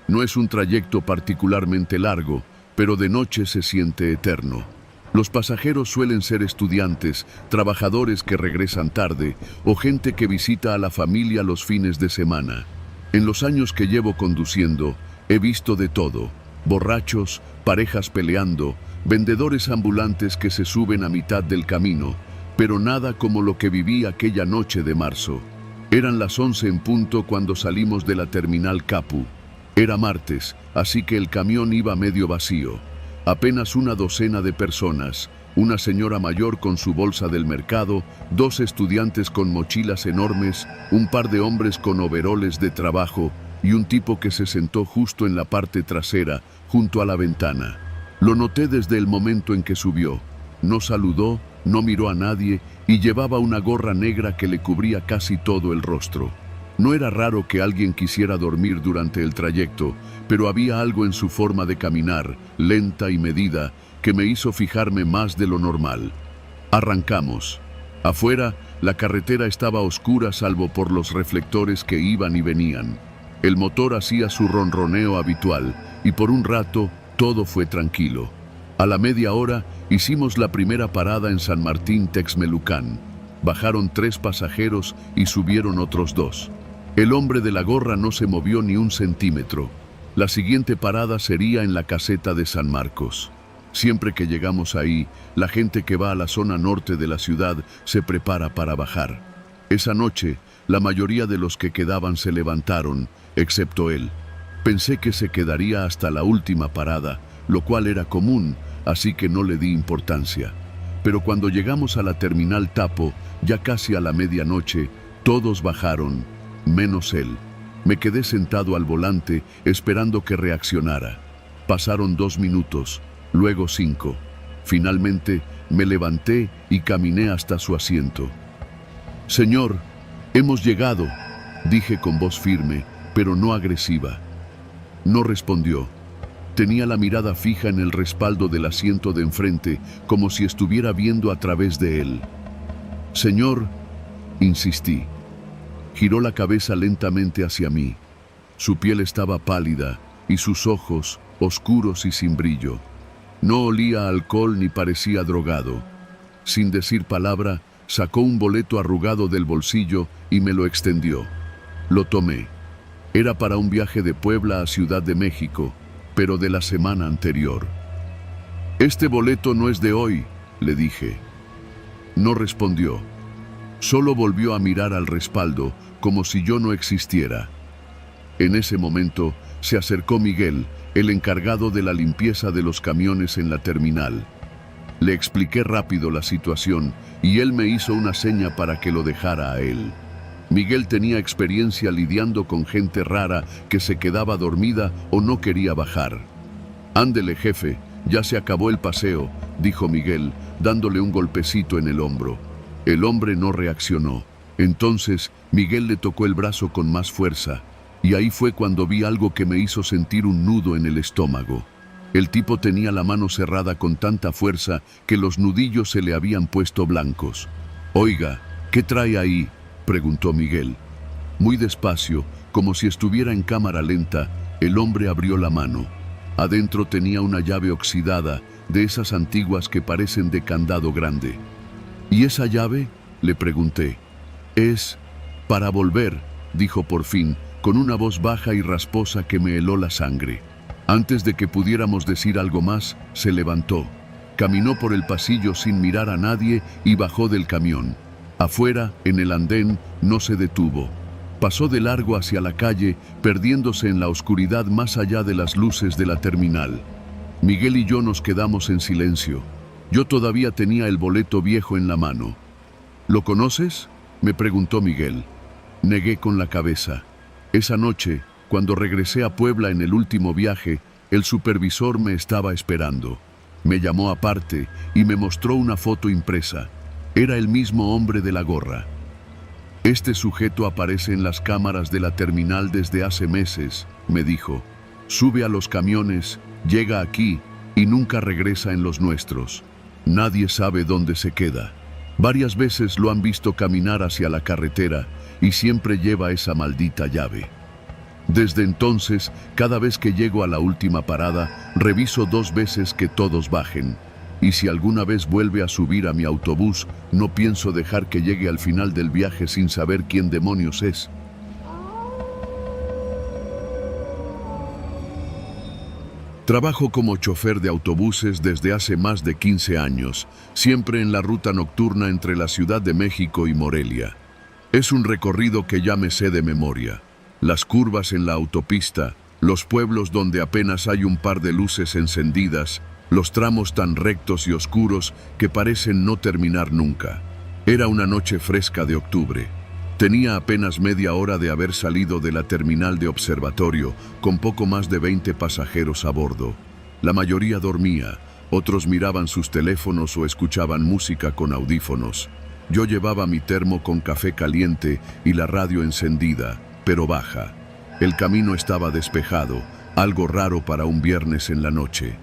No es un trayecto particularmente largo, pero de noche se siente eterno. Los pasajeros suelen ser estudiantes, trabajadores que regresan tarde o gente que visita a la familia los fines de semana. En los años que llevo conduciendo, he visto de todo: borrachos, parejas peleando, vendedores ambulantes que se suben a mitad del camino, pero nada como lo que viví aquella noche de marzo. Eran las 11 en punto cuando salimos de la terminal Capu. Era martes, así que el camión iba medio vacío. Apenas una docena de personas, una señora mayor con su bolsa del mercado, 2 estudiantes con mochilas enormes, un par de hombres con overoles de trabajo y un tipo que se sentó justo en la parte trasera, junto a la ventana. Lo noté desde el momento en que subió. No saludó, no miró a nadie y llevaba una gorra negra que le cubría casi todo el rostro. No era raro que alguien quisiera dormir durante el trayecto, pero había algo en su forma de caminar, lenta y medida, que me hizo fijarme más de lo normal. Arrancamos. Afuera, la carretera estaba oscura salvo por los reflectores que iban y venían. El motor hacía su ronroneo habitual y por un rato todo fue tranquilo. A la media hora hicimos la primera parada en San Martín Texmelucan. Bajaron 3 pasajeros y subieron otros 2. El hombre de la gorra no se movió ni un centímetro. La siguiente parada sería en la caseta de San Marcos. Siempre que llegamos ahí, la gente que va a la zona norte de la ciudad se prepara para bajar. Esa noche, la mayoría de los que quedaban se levantaron, excepto él. Pensé que se quedaría hasta la última parada, lo cual era común, así que no le di importancia. Pero cuando llegamos a la terminal Tapo, ya casi a la medianoche, todos bajaron, menos él. Me quedé sentado al volante, esperando que reaccionara. Pasaron 2 minutos, luego 5. Finalmente, me levanté y caminé hasta su asiento. «Señor, hemos llegado», dije con voz firme, pero no agresiva. No respondió. Tenía la mirada fija en el respaldo del asiento de enfrente, como si estuviera viendo a través de él. «Señor», insistí. Giró la cabeza lentamente hacia mí. Su piel estaba pálida y sus ojos, oscuros y sin brillo. No olía a alcohol ni parecía drogado. Sin decir palabra, sacó un boleto arrugado del bolsillo y me lo extendió. Lo tomé. Era para un viaje de Puebla a Ciudad de México, pero de la semana anterior. «Este boleto no es de hoy», le dije. No respondió. Solo volvió a mirar al respaldo, como si yo no existiera. En ese momento, se acercó Miguel, el encargado de la limpieza de los camiones en la terminal. Le expliqué rápido la situación y él me hizo una seña para que lo dejara a él. Miguel tenía experiencia lidiando con gente rara que se quedaba dormida o no quería bajar. «Ándele, jefe, ya se acabó el paseo», dijo Miguel, dándole un golpecito en el hombro. El hombre no reaccionó. Entonces, Miguel le tocó el brazo con más fuerza, y ahí fue cuando vi algo que me hizo sentir un nudo en el estómago. El tipo tenía la mano cerrada con tanta fuerza que los nudillos se le habían puesto blancos. «Oiga, ¿qué trae ahí?», preguntó Miguel. Muy despacio, como si estuviera en cámara lenta, el hombre abrió la mano. Adentro tenía una llave oxidada, de esas antiguas que parecen de candado grande. «¿Y esa llave?», le pregunté. «Es para volver», dijo por fin, con una voz baja y rasposa que me heló la sangre. Antes de que pudiéramos decir algo más, se levantó. Caminó por el pasillo sin mirar a nadie y bajó del camión. Afuera, en el andén, no se detuvo. Pasó de largo hacia la calle, perdiéndose en la oscuridad más allá de las luces de la terminal. Miguel y yo nos quedamos en silencio. Yo todavía tenía el boleto viejo en la mano. «¿Lo conoces?», me preguntó Miguel. Negué con la cabeza. Esa noche, cuando regresé a Puebla en el último viaje, el supervisor me estaba esperando. Me llamó aparte y me mostró una foto impresa. Era el mismo hombre de la gorra. Este sujeto aparece en las cámaras de la terminal desde hace meses, me dijo. Sube a los camiones, llega aquí y nunca regresa en los nuestros. Nadie sabe dónde se queda. Varias veces lo han visto caminar hacia la carretera y siempre lleva esa maldita llave. Desde entonces, cada vez que llego a la última parada, reviso 2 veces que todos bajen. Y si alguna vez vuelve a subir a mi autobús, no pienso dejar que llegue al final del viaje sin saber quién demonios es. Trabajo como chofer de autobuses desde hace más de 15 años, siempre en la ruta nocturna entre la Ciudad de México y Morelia. Es un recorrido que ya me sé de memoria. Las curvas en la autopista, los pueblos donde apenas hay un par de luces encendidas, los tramos tan rectos y oscuros que parecen no terminar nunca. Era una noche fresca de octubre. Tenía apenas media hora de haber salido de la terminal de Observatorio, con poco más de 20 pasajeros a bordo. La mayoría dormía, otros miraban sus teléfonos o escuchaban música con audífonos. Yo llevaba mi termo con café caliente y la radio encendida, pero baja. El camino estaba despejado, algo raro para un viernes en la noche.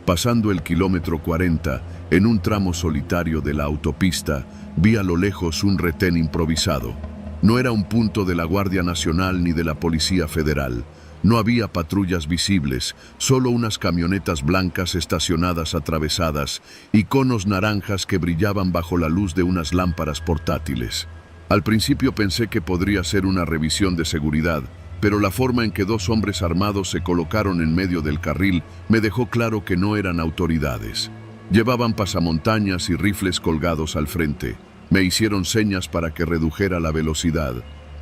Pasando el kilómetro 40, en un tramo solitario de la autopista, vi a lo lejos un retén improvisado. No era un punto de la Guardia Nacional ni de la Policía Federal. No había patrullas visibles, solo unas camionetas blancas estacionadas atravesadas y conos naranjas que brillaban bajo la luz de unas lámparas portátiles. Al principio pensé que podría ser una revisión de seguridad, pero la forma en que 2 hombres armados se colocaron en medio del carril me dejó claro que no eran autoridades. Llevaban pasamontañas y rifles colgados al frente. Me hicieron señas para que redujera la velocidad.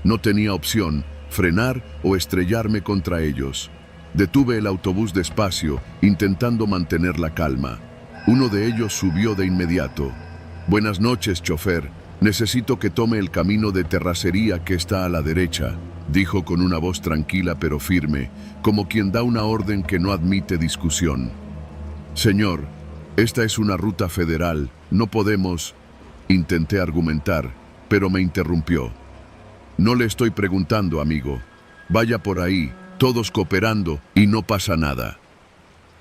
No tenía opción, frenar o estrellarme contra ellos. Detuve el autobús despacio, intentando mantener la calma. Uno de ellos subió de inmediato. «Buenas noches, chofer. Necesito que tome el camino de terracería que está a la derecha», dijo con una voz tranquila pero firme, como quien da una orden que no admite discusión. «Señor, esta es una ruta federal, no podemos...» Intenté argumentar, pero me interrumpió. «No le estoy preguntando, amigo. Vaya por ahí, todos cooperando y no pasa nada».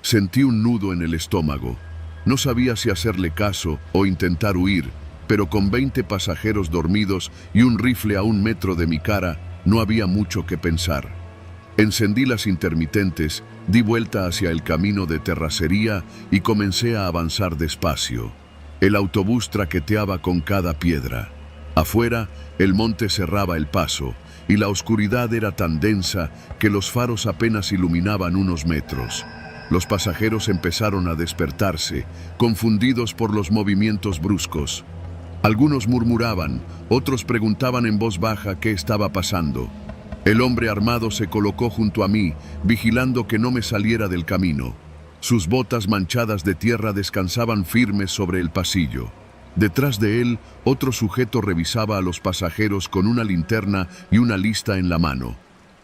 Sentí un nudo en el estómago. No sabía si hacerle caso o intentar huir, pero con 20 pasajeros dormidos y un rifle a 1 metro de mi cara, no había mucho que pensar. Encendí las intermitentes, di vuelta hacia el camino de terracería y comencé a avanzar despacio. El autobús traqueteaba con cada piedra. Afuera, el monte cerraba el paso y la oscuridad era tan densa que los faros apenas iluminaban unos metros. Los pasajeros empezaron a despertarse, confundidos por los movimientos bruscos. Algunos murmuraban, otros preguntaban en voz baja qué estaba pasando. El hombre armado se colocó junto a mí, vigilando que no me saliera del camino. Sus botas manchadas de tierra descansaban firmes sobre el pasillo. Detrás de él, otro sujeto revisaba a los pasajeros con una linterna y una lista en la mano.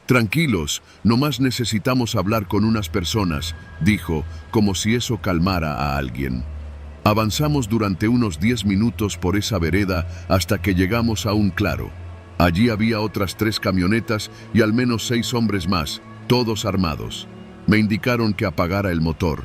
«Tranquilos, nomás necesitamos hablar con unas personas», dijo, como si eso calmara a alguien. Avanzamos durante unos 10 minutos por esa vereda hasta que llegamos a un claro. Allí había otras 3 camionetas y al menos 6 hombres más, todos armados. Me indicaron que apagara el motor.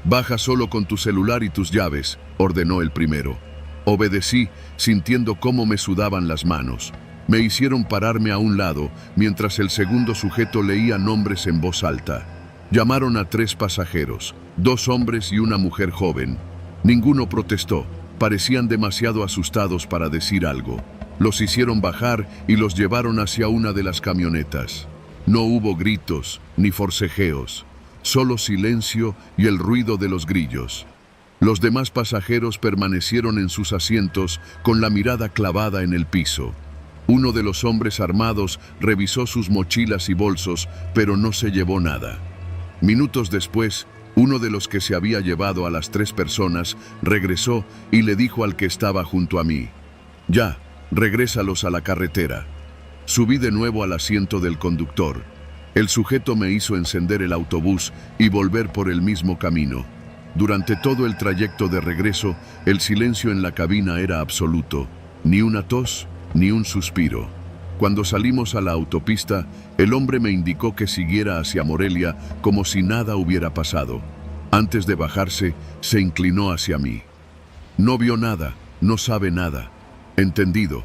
«Baja solo con tu celular y tus llaves», ordenó el primero. Obedecí, sintiendo cómo me sudaban las manos. Me hicieron pararme a un lado, mientras el segundo sujeto leía nombres en voz alta. Llamaron a 3 pasajeros, 2 hombres y una mujer joven. Ninguno protestó, parecían demasiado asustados para decir algo. Los hicieron bajar y los llevaron hacia una de las camionetas. No hubo gritos ni forcejeos, solo silencio y el ruido de los grillos. Los demás pasajeros permanecieron en sus asientos con la mirada clavada en el piso. Uno de los hombres armados revisó sus mochilas y bolsos, pero no se llevó nada. Minutos después, uno de los que se había llevado a las 3 personas regresó y le dijo al que estaba junto a mí: «Ya, regrésalos a la carretera». Subí de nuevo al asiento del conductor. El sujeto me hizo encender el autobús y volver por el mismo camino. Durante todo el trayecto de regreso, el silencio en la cabina era absoluto. Ni una tos, ni un suspiro. Cuando salimos a la autopista, el hombre me indicó que siguiera hacia Morelia como si nada hubiera pasado. Antes de bajarse, se inclinó hacia mí. No vio nada, no sabe nada. Entendido.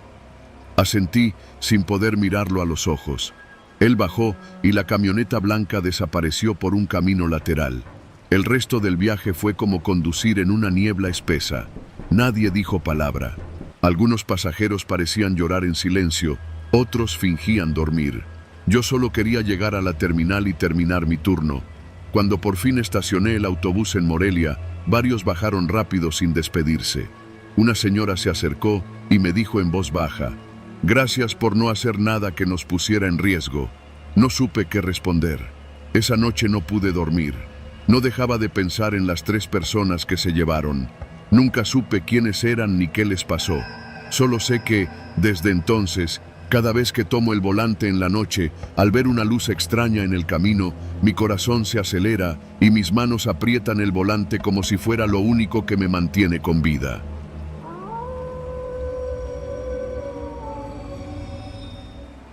Asentí sin poder mirarlo a los ojos. Él bajó y la camioneta blanca desapareció por un camino lateral. El resto del viaje fue como conducir en una niebla espesa. Nadie dijo palabra. Algunos pasajeros parecían llorar en silencio, otros fingían dormir. Yo solo quería llegar a la terminal y terminar mi turno. Cuando por fin estacioné el autobús en Morelia, varios bajaron rápido sin despedirse. Una señora se acercó y me dijo en voz baja: «Gracias por no hacer nada que nos pusiera en riesgo». No supe qué responder. Esa noche no pude dormir. No dejaba de pensar en las 3 personas que se llevaron. Nunca supe quiénes eran ni qué les pasó. Solo sé que, desde entonces, cada vez que tomo el volante en la noche, al ver una luz extraña en el camino, mi corazón se acelera y mis manos aprietan el volante como si fuera lo único que me mantiene con vida.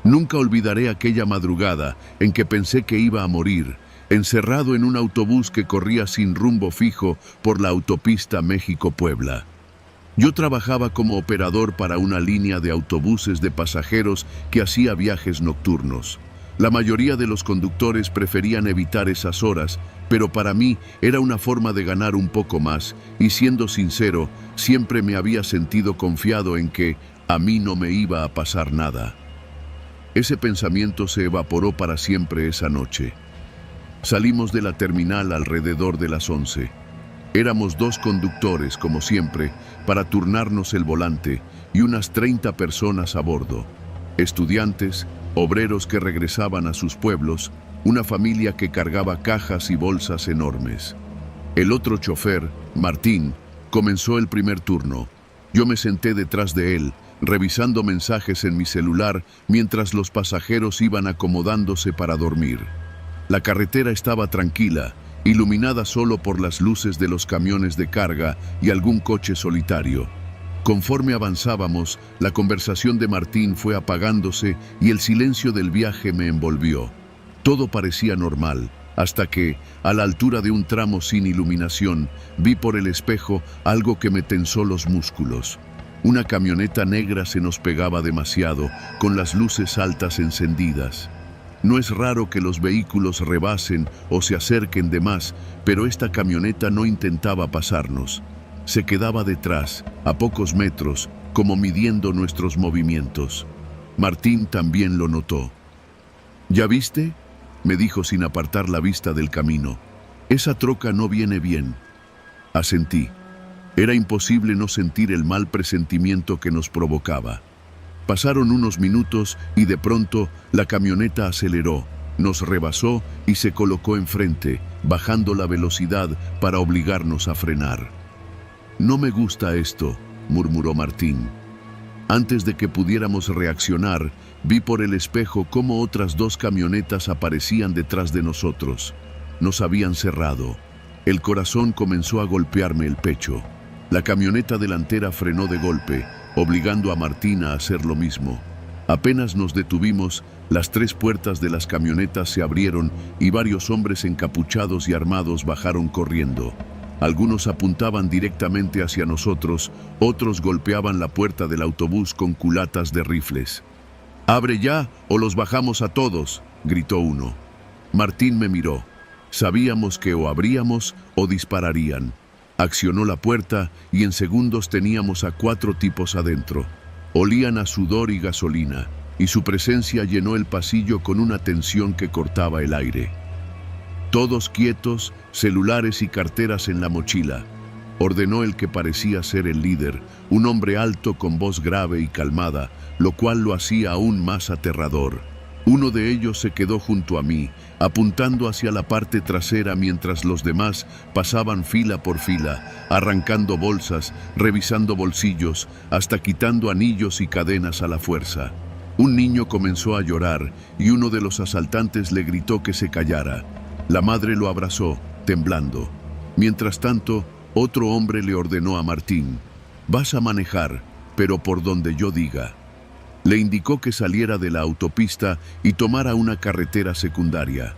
Nunca olvidaré aquella madrugada en que pensé que iba a morir, encerrado en un autobús que corría sin rumbo fijo por la autopista México-Puebla. Yo trabajaba como operador para una línea de autobuses de pasajeros que hacía viajes nocturnos. La mayoría de los conductores preferían evitar esas horas, pero para mí era una forma de ganar un poco más, y siendo sincero, siempre me había sentido confiado en que a mí no me iba a pasar nada. Ese pensamiento se evaporó para siempre esa noche. Salimos de la terminal alrededor de las 11. Éramos 2 conductores, como siempre, para turnarnos el volante y unas 30 personas a bordo. Estudiantes, obreros que regresaban a sus pueblos, una familia que cargaba cajas y bolsas enormes. El otro chofer, Martín, comenzó el primer turno. Yo me senté detrás de él, revisando mensajes en mi celular mientras los pasajeros iban acomodándose para dormir. La carretera estaba tranquila, iluminada solo por las luces de los camiones de carga y algún coche solitario. Conforme avanzábamos, la conversación de Martín fue apagándose y el silencio del viaje me envolvió. Todo parecía normal, hasta que, a la altura de un tramo sin iluminación, vi por el espejo algo que me tensó los músculos. Una camioneta negra se nos pegaba demasiado, con las luces altas encendidas. No es raro que los vehículos rebasen o se acerquen de más, pero esta camioneta no intentaba pasarnos. Se quedaba detrás, a pocos metros, como midiendo nuestros movimientos. Martín también lo notó. «¿Ya viste?», me dijo sin apartar la vista del camino. «Esa troca no viene bien». Asentí. Era imposible no sentir el mal presentimiento que nos provocaba. Pasaron unos minutos y de pronto la camioneta aceleró, nos rebasó y se colocó enfrente, bajando la velocidad para obligarnos a frenar. «No me gusta esto», murmuró Martín. Antes de que pudiéramos reaccionar, vi por el espejo cómo otras 2 camionetas aparecían detrás de nosotros. Nos habían cerrado. El corazón comenzó a golpearme el pecho. La camioneta delantera frenó de golpe, obligando a Martín a hacer lo mismo. Apenas nos detuvimos, las 3 puertas de las camionetas se abrieron y varios hombres encapuchados y armados bajaron corriendo. Algunos apuntaban directamente hacia nosotros, otros golpeaban la puerta del autobús con culatas de rifles. «¡Abre ya o los bajamos a todos!», gritó uno. Martín me miró. Sabíamos que o abríamos o dispararían. Accionó la puerta y en segundos teníamos a 4 tipos adentro. Olían a sudor y gasolina, y su presencia llenó el pasillo con una tensión que cortaba el aire. «Todos quietos, celulares y carteras en la mochila», ordenó el que parecía ser el líder, un hombre alto con voz grave y calmada, lo cual lo hacía aún más aterrador. Uno de ellos se quedó junto a mí, apuntando hacia la parte trasera mientras los demás pasaban fila por fila, arrancando bolsas, revisando bolsillos, hasta quitando anillos y cadenas a la fuerza. Un niño comenzó a llorar y uno de los asaltantes le gritó que se callara. La madre lo abrazó, temblando. Mientras tanto, otro hombre le ordenó a Martín: «Vas a manejar, pero por donde yo diga». Le indicó que saliera de la autopista y tomara una carretera secundaria.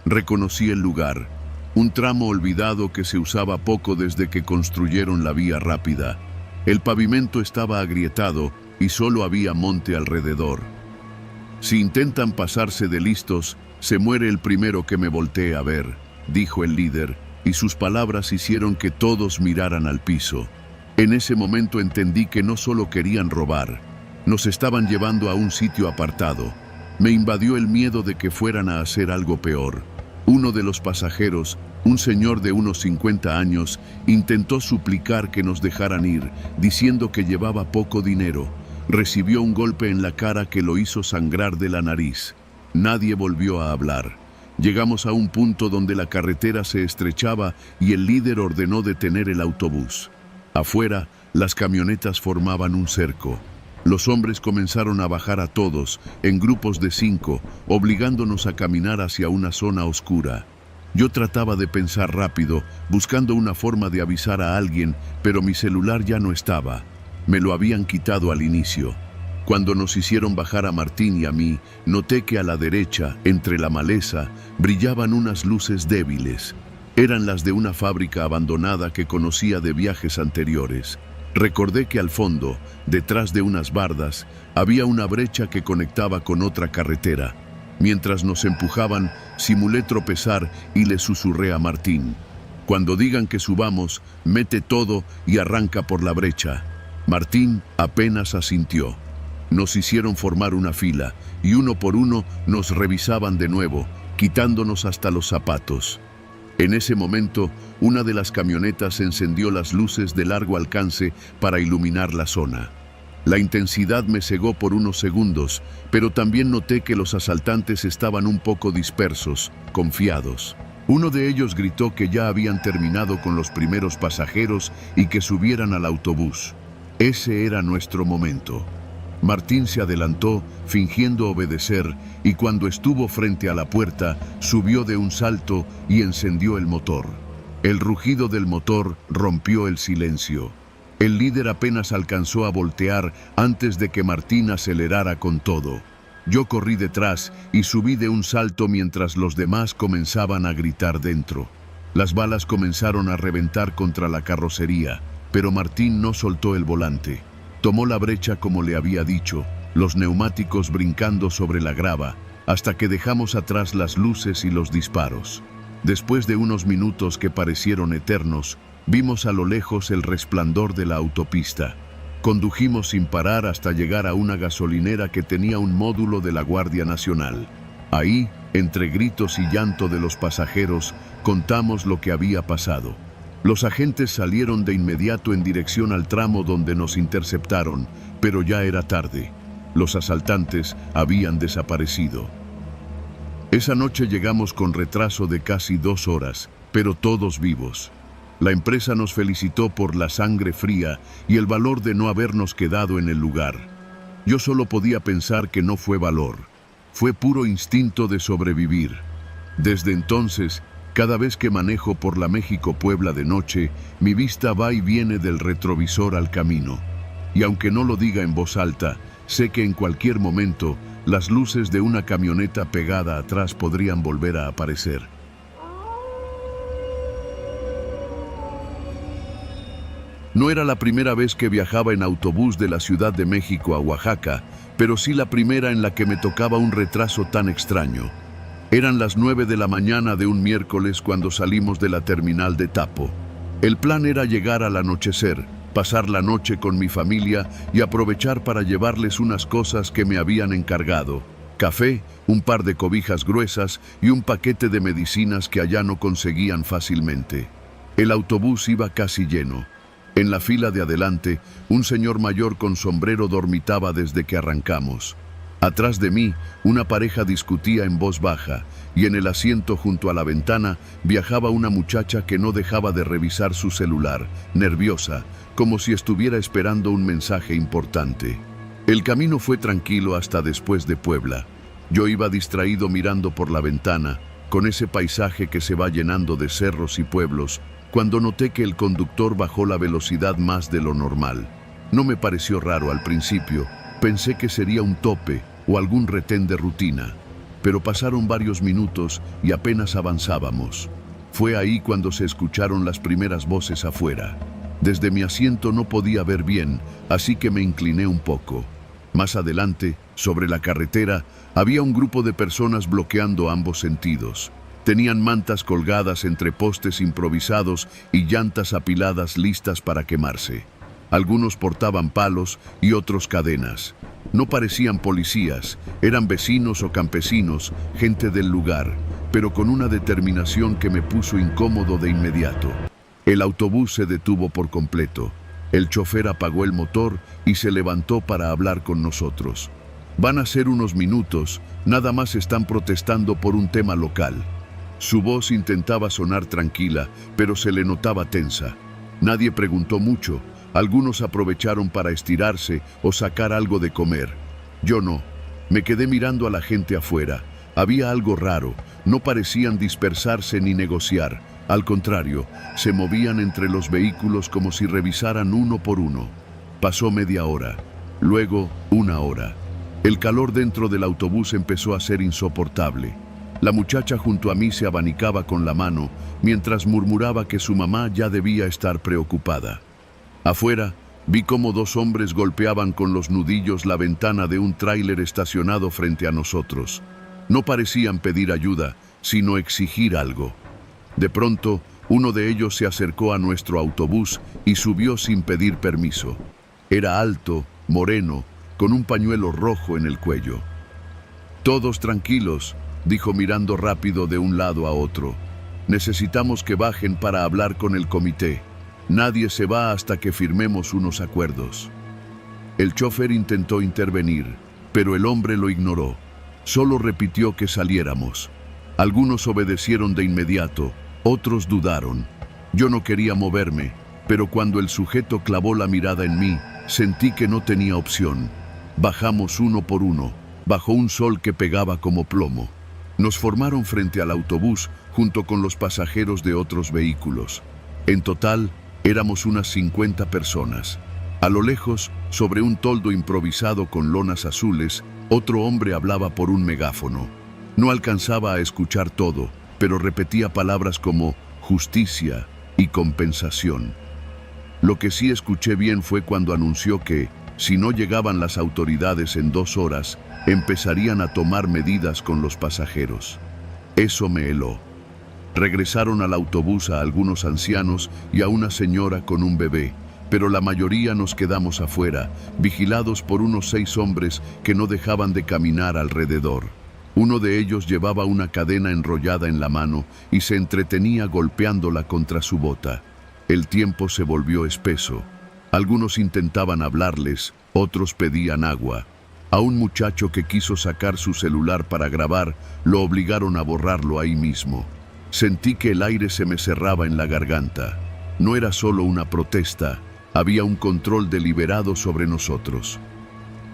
Reconocí el lugar, un tramo olvidado que se usaba poco desde que construyeron la vía rápida. El pavimento estaba agrietado y solo había monte alrededor. «Si intentan pasarse de listos, se muere el primero que me voltee a ver», dijo el líder, y sus palabras hicieron que todos miraran al piso. En ese momento entendí que no solo querían robar, nos estaban llevando a un sitio apartado. Me invadió el miedo de que fueran a hacer algo peor. Uno de los pasajeros, un señor de unos 50 años, intentó suplicar que nos dejaran ir, diciendo que llevaba poco dinero. Recibió un golpe en la cara que lo hizo sangrar de la nariz. Nadie volvió a hablar. Llegamos a un punto donde la carretera se estrechaba y el líder ordenó detener el autobús. Afuera, las camionetas formaban un cerco. Los hombres comenzaron a bajar a todos, en grupos de 5, obligándonos a caminar hacia una zona oscura. Yo trataba de pensar rápido, buscando una forma de avisar a alguien, pero mi celular ya no estaba. Me lo habían quitado al inicio. Cuando nos hicieron bajar a Martín y a mí, noté que a la derecha, entre la maleza, brillaban unas luces débiles. Eran las de una fábrica abandonada que conocía de viajes anteriores. Recordé que al fondo, detrás de unas bardas, había una brecha que conectaba con otra carretera. Mientras nos empujaban, simulé tropezar y le susurré a Martín: «Cuando digan que subamos, mete todo y arranca por la brecha». Martín apenas asintió. Nos hicieron formar una fila y uno por uno nos revisaban de nuevo, quitándonos hasta los zapatos. En ese momento, una de las camionetas encendió las luces de largo alcance para iluminar la zona. La intensidad me cegó por unos segundos, pero también noté que los asaltantes estaban un poco dispersos, confiados. Uno de ellos gritó que ya habían terminado con los primeros pasajeros y que subieran al autobús. Ese era nuestro momento. Martín se adelantó, fingiendo obedecer, y cuando estuvo frente a la puerta, subió de un salto y encendió el motor. El rugido del motor rompió el silencio. El líder apenas alcanzó a voltear antes de que Martín acelerara con todo. Yo corrí detrás y subí de un salto mientras los demás comenzaban a gritar dentro. Las balas comenzaron a reventar contra la carrocería, pero Martín no soltó el volante. Tomó la brecha como le había dicho, los neumáticos brincando sobre la grava, hasta que dejamos atrás las luces y los disparos. Después de unos minutos que parecieron eternos, vimos a lo lejos el resplandor de la autopista. Condujimos sin parar hasta llegar a una gasolinera que tenía un módulo de la Guardia Nacional. Ahí, entre gritos y llanto de los pasajeros, contamos lo que había pasado. Los agentes salieron de inmediato en dirección al tramo donde nos interceptaron, pero ya era tarde. Los asaltantes habían desaparecido. Esa noche llegamos con retraso de casi 2 horas, pero todos vivos. La empresa nos felicitó por la sangre fría y el valor de no habernos quedado en el lugar. Yo solo podía pensar que no fue valor, fue puro instinto de sobrevivir. Desde entonces, cada vez que manejo por la México-Puebla de noche, mi vista va y viene del retrovisor al camino. Y aunque no lo diga en voz alta, sé que en cualquier momento las luces de una camioneta pegada atrás podrían volver a aparecer. No era la primera vez que viajaba en autobús de la Ciudad de México a Oaxaca, pero sí la primera en la que me tocaba un retraso tan extraño. Eran las 9 de la mañana de un miércoles cuando salimos de la terminal de Tapo. El plan era llegar al anochecer, pasar la noche con mi familia y aprovechar para llevarles unas cosas que me habían encargado: café, un par de cobijas gruesas y un paquete de medicinas que allá no conseguían fácilmente. El autobús iba casi lleno. En la fila de adelante, un señor mayor con sombrero dormitaba desde que arrancamos. Atrás de mí, una pareja discutía en voz baja, y en el asiento junto a la ventana viajaba una muchacha que no dejaba de revisar su celular, nerviosa, como si estuviera esperando un mensaje importante. El camino fue tranquilo hasta después de Puebla. Yo iba distraído mirando por la ventana, con ese paisaje que se va llenando de cerros y pueblos, cuando noté que el conductor bajó la velocidad más de lo normal. No me pareció raro al principio, pensé que sería un tope o algún retén de rutina, pero pasaron varios minutos y apenas avanzábamos. Fue ahí cuando se escucharon las primeras voces afuera. Desde mi asiento no podía ver bien, así que me incliné un poco. Más adelante, sobre la carretera, había un grupo de personas bloqueando ambos sentidos. Tenían mantas colgadas entre postes improvisados y llantas apiladas listas para quemarse. Algunos portaban palos y otros cadenas. No parecían policías, eran vecinos o campesinos, gente del lugar, pero con una determinación que me puso incómodo de inmediato. El autobús se detuvo por completo. El chofer apagó el motor y se levantó para hablar con nosotros. Van a ser unos minutos, nada más están protestando por un tema local. Su voz intentaba sonar tranquila, pero se le notaba tensa. Nadie preguntó mucho, algunos aprovecharon para estirarse o sacar algo de comer. Yo no. Me quedé mirando a la gente afuera. Había algo raro, no parecían dispersarse ni negociar. Al contrario, se movían entre los vehículos como si revisaran uno por uno. Pasó media hora, luego 1 hora. El calor dentro del autobús empezó a ser insoportable. La muchacha junto a mí se abanicaba con la mano, mientras murmuraba que su mamá ya debía estar preocupada. Afuera, vi cómo 2 hombres golpeaban con los nudillos la ventana de un tráiler estacionado frente a nosotros. No parecían pedir ayuda, sino exigir algo. De pronto, uno de ellos se acercó a nuestro autobús y subió sin pedir permiso. Era alto, moreno, con un pañuelo rojo en el cuello. «Todos tranquilos», dijo mirando rápido de un lado a otro. «Necesitamos que bajen para hablar con el comité. Nadie se va hasta que firmemos unos acuerdos». El chofer intentó intervenir, pero el hombre lo ignoró. Solo repitió que saliéramos. Algunos obedecieron de inmediato, otros dudaron. Yo no quería moverme, pero cuando el sujeto clavó la mirada en mí, sentí que no tenía opción. Bajamos uno por uno, bajo un sol que pegaba como plomo. Nos formaron frente al autobús junto con los pasajeros de otros vehículos. En total, éramos unas 50 personas. A lo lejos, sobre un toldo improvisado con lonas azules, otro hombre hablaba por un megáfono. No alcanzaba a escuchar todo, pero repetía palabras como justicia y compensación. Lo que sí escuché bien fue cuando anunció que, si no llegaban las autoridades en 2 horas, empezarían a tomar medidas con los pasajeros. Eso me heló. Regresaron al autobús a algunos ancianos y a una señora con un bebé, pero la mayoría nos quedamos afuera, vigilados por unos 6 hombres que no dejaban de caminar alrededor. Uno de ellos llevaba una cadena enrollada en la mano y se entretenía golpeándola contra su bota. El tiempo se volvió espeso. Algunos intentaban hablarles, otros pedían agua. A un muchacho que quiso sacar su celular para grabar, lo obligaron a borrarlo ahí mismo. Sentí que el aire se me cerraba en la garganta. No era solo una protesta, había un control deliberado sobre nosotros.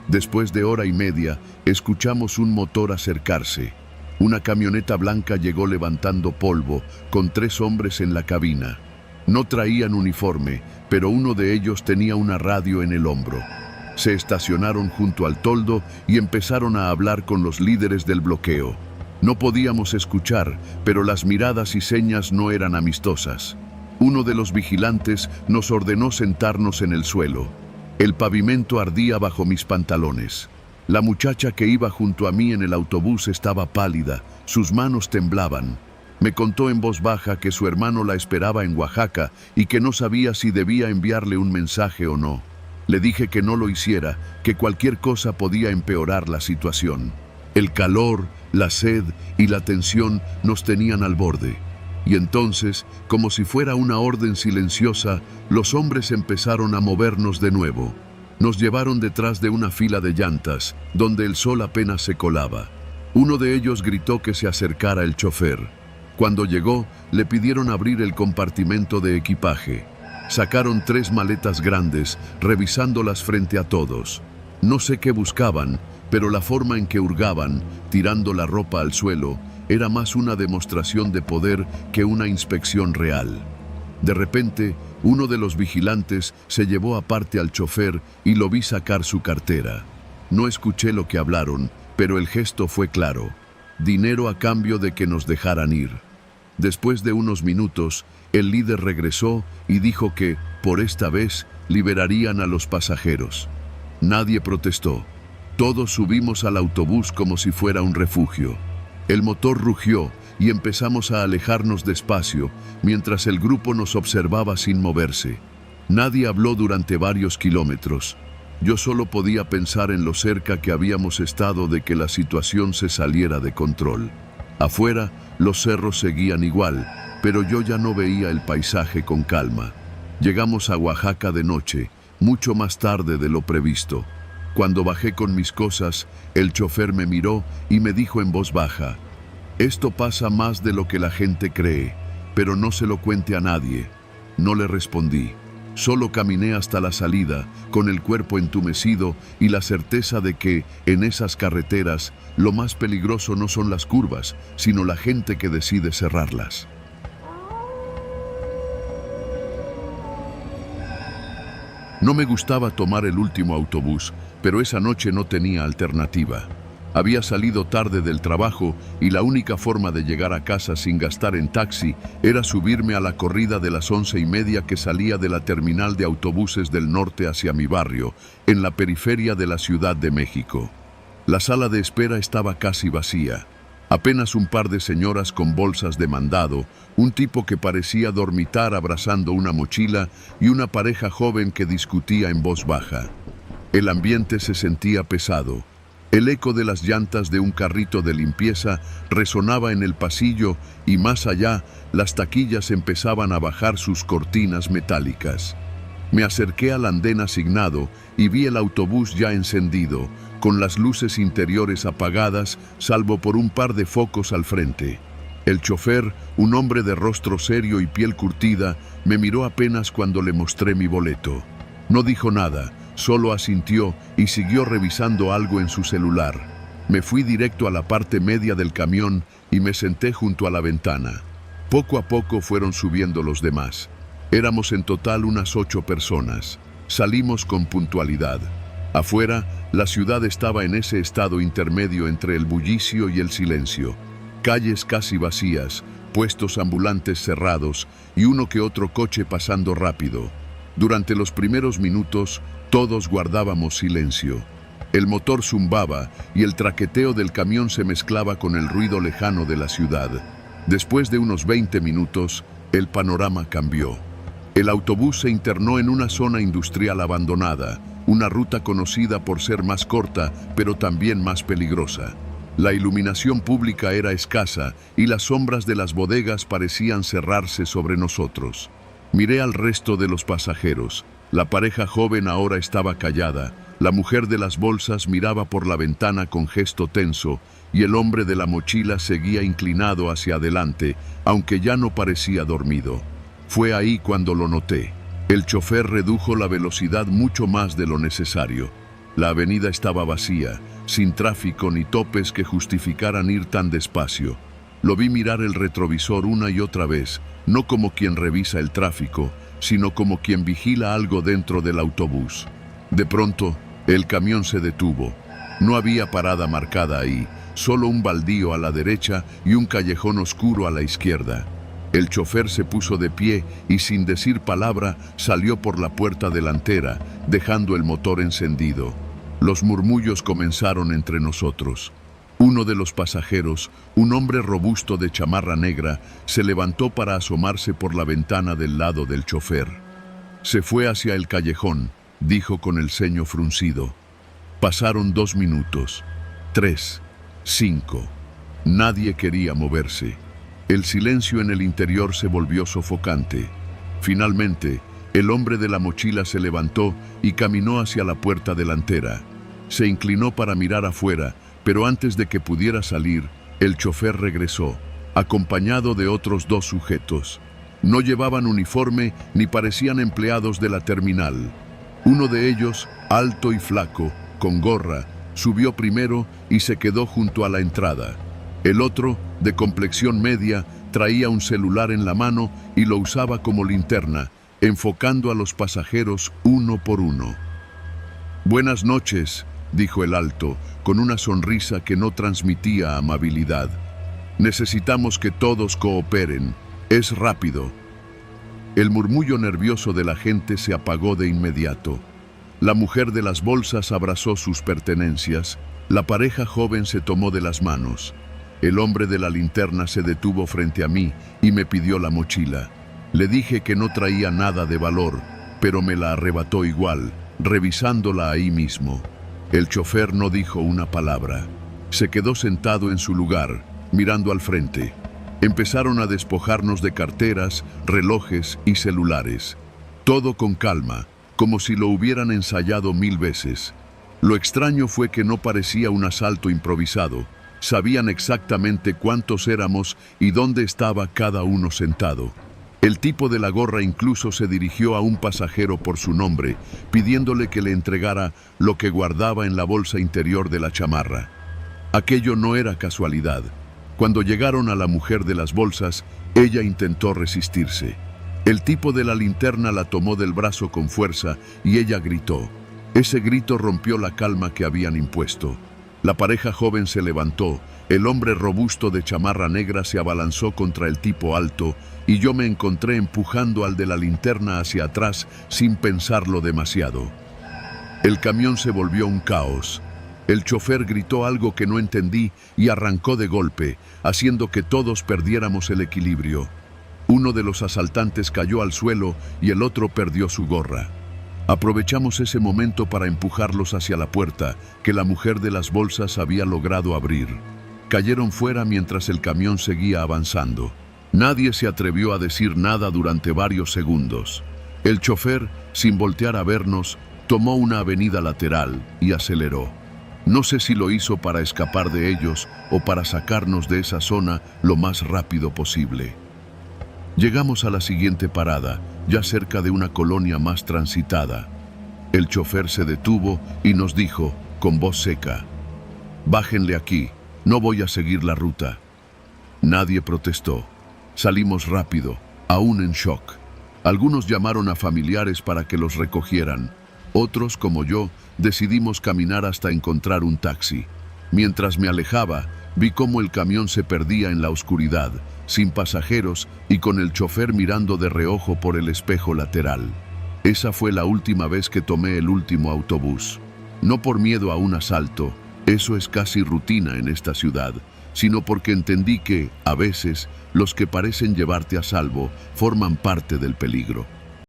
Después de 1 hora y media, escuchamos un motor acercarse. Una camioneta blanca llegó levantando polvo, con 3 hombres en la cabina. No traían uniforme, pero uno de ellos tenía una radio en el hombro. Se estacionaron junto al toldo y empezaron a hablar con los líderes del bloqueo. No podíamos escuchar, pero las miradas y señas no eran amistosas. Uno de los vigilantes nos ordenó sentarnos en el suelo. El pavimento ardía bajo mis pantalones. La muchacha que iba junto a mí en el autobús estaba pálida, sus manos temblaban. Me contó en voz baja que su hermano la esperaba en Oaxaca y que no sabía si debía enviarle un mensaje o no. Le dije que no lo hiciera, que cualquier cosa podía empeorar la situación. El calor, la sed y la tensión nos tenían al borde. Y entonces, como si fuera una orden silenciosa, los hombres empezaron a movernos de nuevo. Nos llevaron detrás de una fila de llantas, donde el sol apenas se colaba. Uno de ellos gritó que se acercara el chofer. Cuando llegó, le pidieron abrir el compartimento de equipaje. Sacaron 3 maletas grandes, revisándolas frente a todos. No sé qué buscaban, pero la forma en que hurgaban, tirando la ropa al suelo, era más una demostración de poder que una inspección real. De repente, uno de los vigilantes se llevó aparte al chofer y lo vi sacar su cartera. No escuché lo que hablaron, pero el gesto fue claro: dinero a cambio de que nos dejaran ir. Después de unos minutos, el líder regresó y dijo que, por esta vez, liberarían a los pasajeros. Nadie protestó. Todos subimos al autobús como si fuera un refugio. El motor rugió y empezamos a alejarnos despacio, mientras el grupo nos observaba sin moverse. Nadie habló durante varios kilómetros. Yo solo podía pensar en lo cerca que habíamos estado de que la situación se saliera de control. Afuera, los cerros seguían igual, pero yo ya no veía el paisaje con calma. Llegamos a Oaxaca de noche, mucho más tarde de lo previsto. Cuando bajé con mis cosas, el chofer me miró y me dijo en voz baja: «Esto pasa más de lo que la gente cree, pero no se lo cuente a nadie». No le respondí. Solo caminé hasta la salida, con el cuerpo entumecido y la certeza de que, en esas carreteras, lo más peligroso no son las curvas, sino la gente que decide cerrarlas. No me gustaba tomar el último autobús, pero esa noche no tenía alternativa. Había salido tarde del trabajo y la única forma de llegar a casa sin gastar en taxi era subirme a la corrida de las 11:30 que salía de la terminal de autobuses del norte hacia mi barrio, en la periferia de la Ciudad de México. La sala de espera estaba casi vacía. Apenas un par de señoras con bolsas de mandado, un tipo que parecía dormitar abrazando una mochila y una pareja joven que discutía en voz baja. El ambiente se sentía pesado. El eco de las llantas de un carrito de limpieza resonaba en el pasillo y más allá, las taquillas empezaban a bajar sus cortinas metálicas. Me acerqué al andén asignado y vi el autobús ya encendido, con las luces interiores apagadas, salvo por un par de focos al frente. El chofer, un hombre de rostro serio y piel curtida, me miró apenas cuando le mostré mi boleto. No dijo nada, solo asintió y siguió revisando algo en su celular. Me fui directo a la parte media del camión y me senté junto a la ventana. Poco a poco fueron subiendo los demás. Éramos en total unas 8 personas. Salimos con puntualidad. Afuera, la ciudad estaba en ese estado intermedio entre el bullicio y el silencio. Calles casi vacías, puestos ambulantes cerrados y uno que otro coche pasando rápido. Durante los primeros minutos, todos guardábamos silencio. El motor zumbaba y el traqueteo del camión se mezclaba con el ruido lejano de la ciudad. Después de unos 20 minutos, el panorama cambió. El autobús se internó en una zona industrial abandonada, una ruta conocida por ser más corta, pero también más peligrosa. La iluminación pública era escasa y las sombras de las bodegas parecían cerrarse sobre nosotros. Miré al resto de los pasajeros. La pareja joven ahora estaba callada, la mujer de las bolsas miraba por la ventana con gesto tenso y el hombre de la mochila seguía inclinado hacia adelante, aunque ya no parecía dormido. Fue ahí cuando lo noté. El chofer redujo la velocidad mucho más de lo necesario. La avenida estaba vacía, sin tráfico ni topes que justificaran ir tan despacio. Lo vi mirar el retrovisor una y otra vez, no como quien revisa el tráfico, sino como quien vigila algo dentro del autobús. De pronto, el camión se detuvo. No había parada marcada ahí, solo un baldío a la derecha y un callejón oscuro a la izquierda. El chofer se puso de pie y sin decir palabra salió por la puerta delantera, dejando el motor encendido. Los murmullos comenzaron entre nosotros. Uno de los pasajeros, un hombre robusto de chamarra negra, se levantó para asomarse por la ventana del lado del chofer. Se fue hacia el callejón, dijo con el ceño fruncido. Pasaron 2 minutos, 3, 5. Nadie quería moverse. El silencio en el interior se volvió sofocante. Finalmente, el hombre de la mochila se levantó y caminó hacia la puerta delantera. Se inclinó para mirar afuera, pero antes de que pudiera salir, el chofer regresó, acompañado de otros 2 sujetos. No llevaban uniforme ni parecían empleados de la terminal. Uno de ellos, alto y flaco, con gorra, subió primero y se quedó junto a la entrada. El otro, de complexión media, Traía un celular en la mano y lo usaba como linterna, enfocando a los pasajeros uno por uno. «Buenas noches», dijo el alto, con una sonrisa que no transmitía amabilidad. «Necesitamos que todos cooperen. Es rápido». El murmullo nervioso de la gente se apagó de inmediato. La mujer de las bolsas abrazó sus pertenencias. La pareja joven se tomó de las manos. El hombre de la linterna se detuvo frente a mí y me pidió la mochila. Le dije que no traía nada de valor, pero me la arrebató igual, revisándola ahí mismo. El chofer no dijo una palabra. Se quedó sentado en su lugar, mirando al frente. Empezaron a despojarnos de carteras, relojes y celulares. Todo con calma, como si lo hubieran ensayado 1000 veces. Lo extraño fue que no parecía un asalto improvisado. Sabían exactamente cuántos éramos y dónde estaba cada uno sentado. El tipo de la gorra incluso se dirigió a un pasajero por su nombre, pidiéndole que le entregara lo que guardaba en la bolsa interior de la chamarra. Aquello no era casualidad. Cuando llegaron a la mujer de las bolsas, ella intentó resistirse. El tipo de la linterna la tomó del brazo con fuerza y ella gritó. Ese grito rompió la calma que habían impuesto. La pareja joven se levantó, el hombre robusto de chamarra negra se abalanzó contra el tipo alto y yo me encontré empujando al de la linterna hacia atrás sin pensarlo demasiado. El camión se volvió un caos. El chofer gritó algo que no entendí y arrancó de golpe, haciendo que todos perdiéramos el equilibrio. Uno de los asaltantes cayó al suelo y el otro perdió su gorra. Aprovechamos ese momento para empujarlos hacia la puerta que la mujer de las bolsas había logrado abrir. Cayeron fuera mientras el camión seguía avanzando. Nadie se atrevió a decir nada durante varios segundos. El chofer, sin voltear a vernos, tomó una avenida lateral y aceleró. No sé si lo hizo para escapar de ellos o para sacarnos de esa zona lo más rápido posible. Llegamos a la siguiente parada, ya cerca de una colonia más transitada. El chofer se detuvo y nos dijo, con voz seca, «Bájenle aquí, no voy a seguir la ruta». Nadie protestó. Salimos rápido, aún en shock. Algunos llamaron a familiares para que los recogieran. Otros, como yo, decidimos caminar hasta encontrar un taxi. Mientras me alejaba, vi cómo el camión se perdía en la oscuridad, sin pasajeros y con el chofer mirando de reojo por el espejo lateral. Esa fue la última vez que tomé el último autobús. No por miedo a un asalto, eso es casi rutina en esta ciudad, sino porque entendí que, a veces, los que parecen llevarte a salvo forman parte del peligro.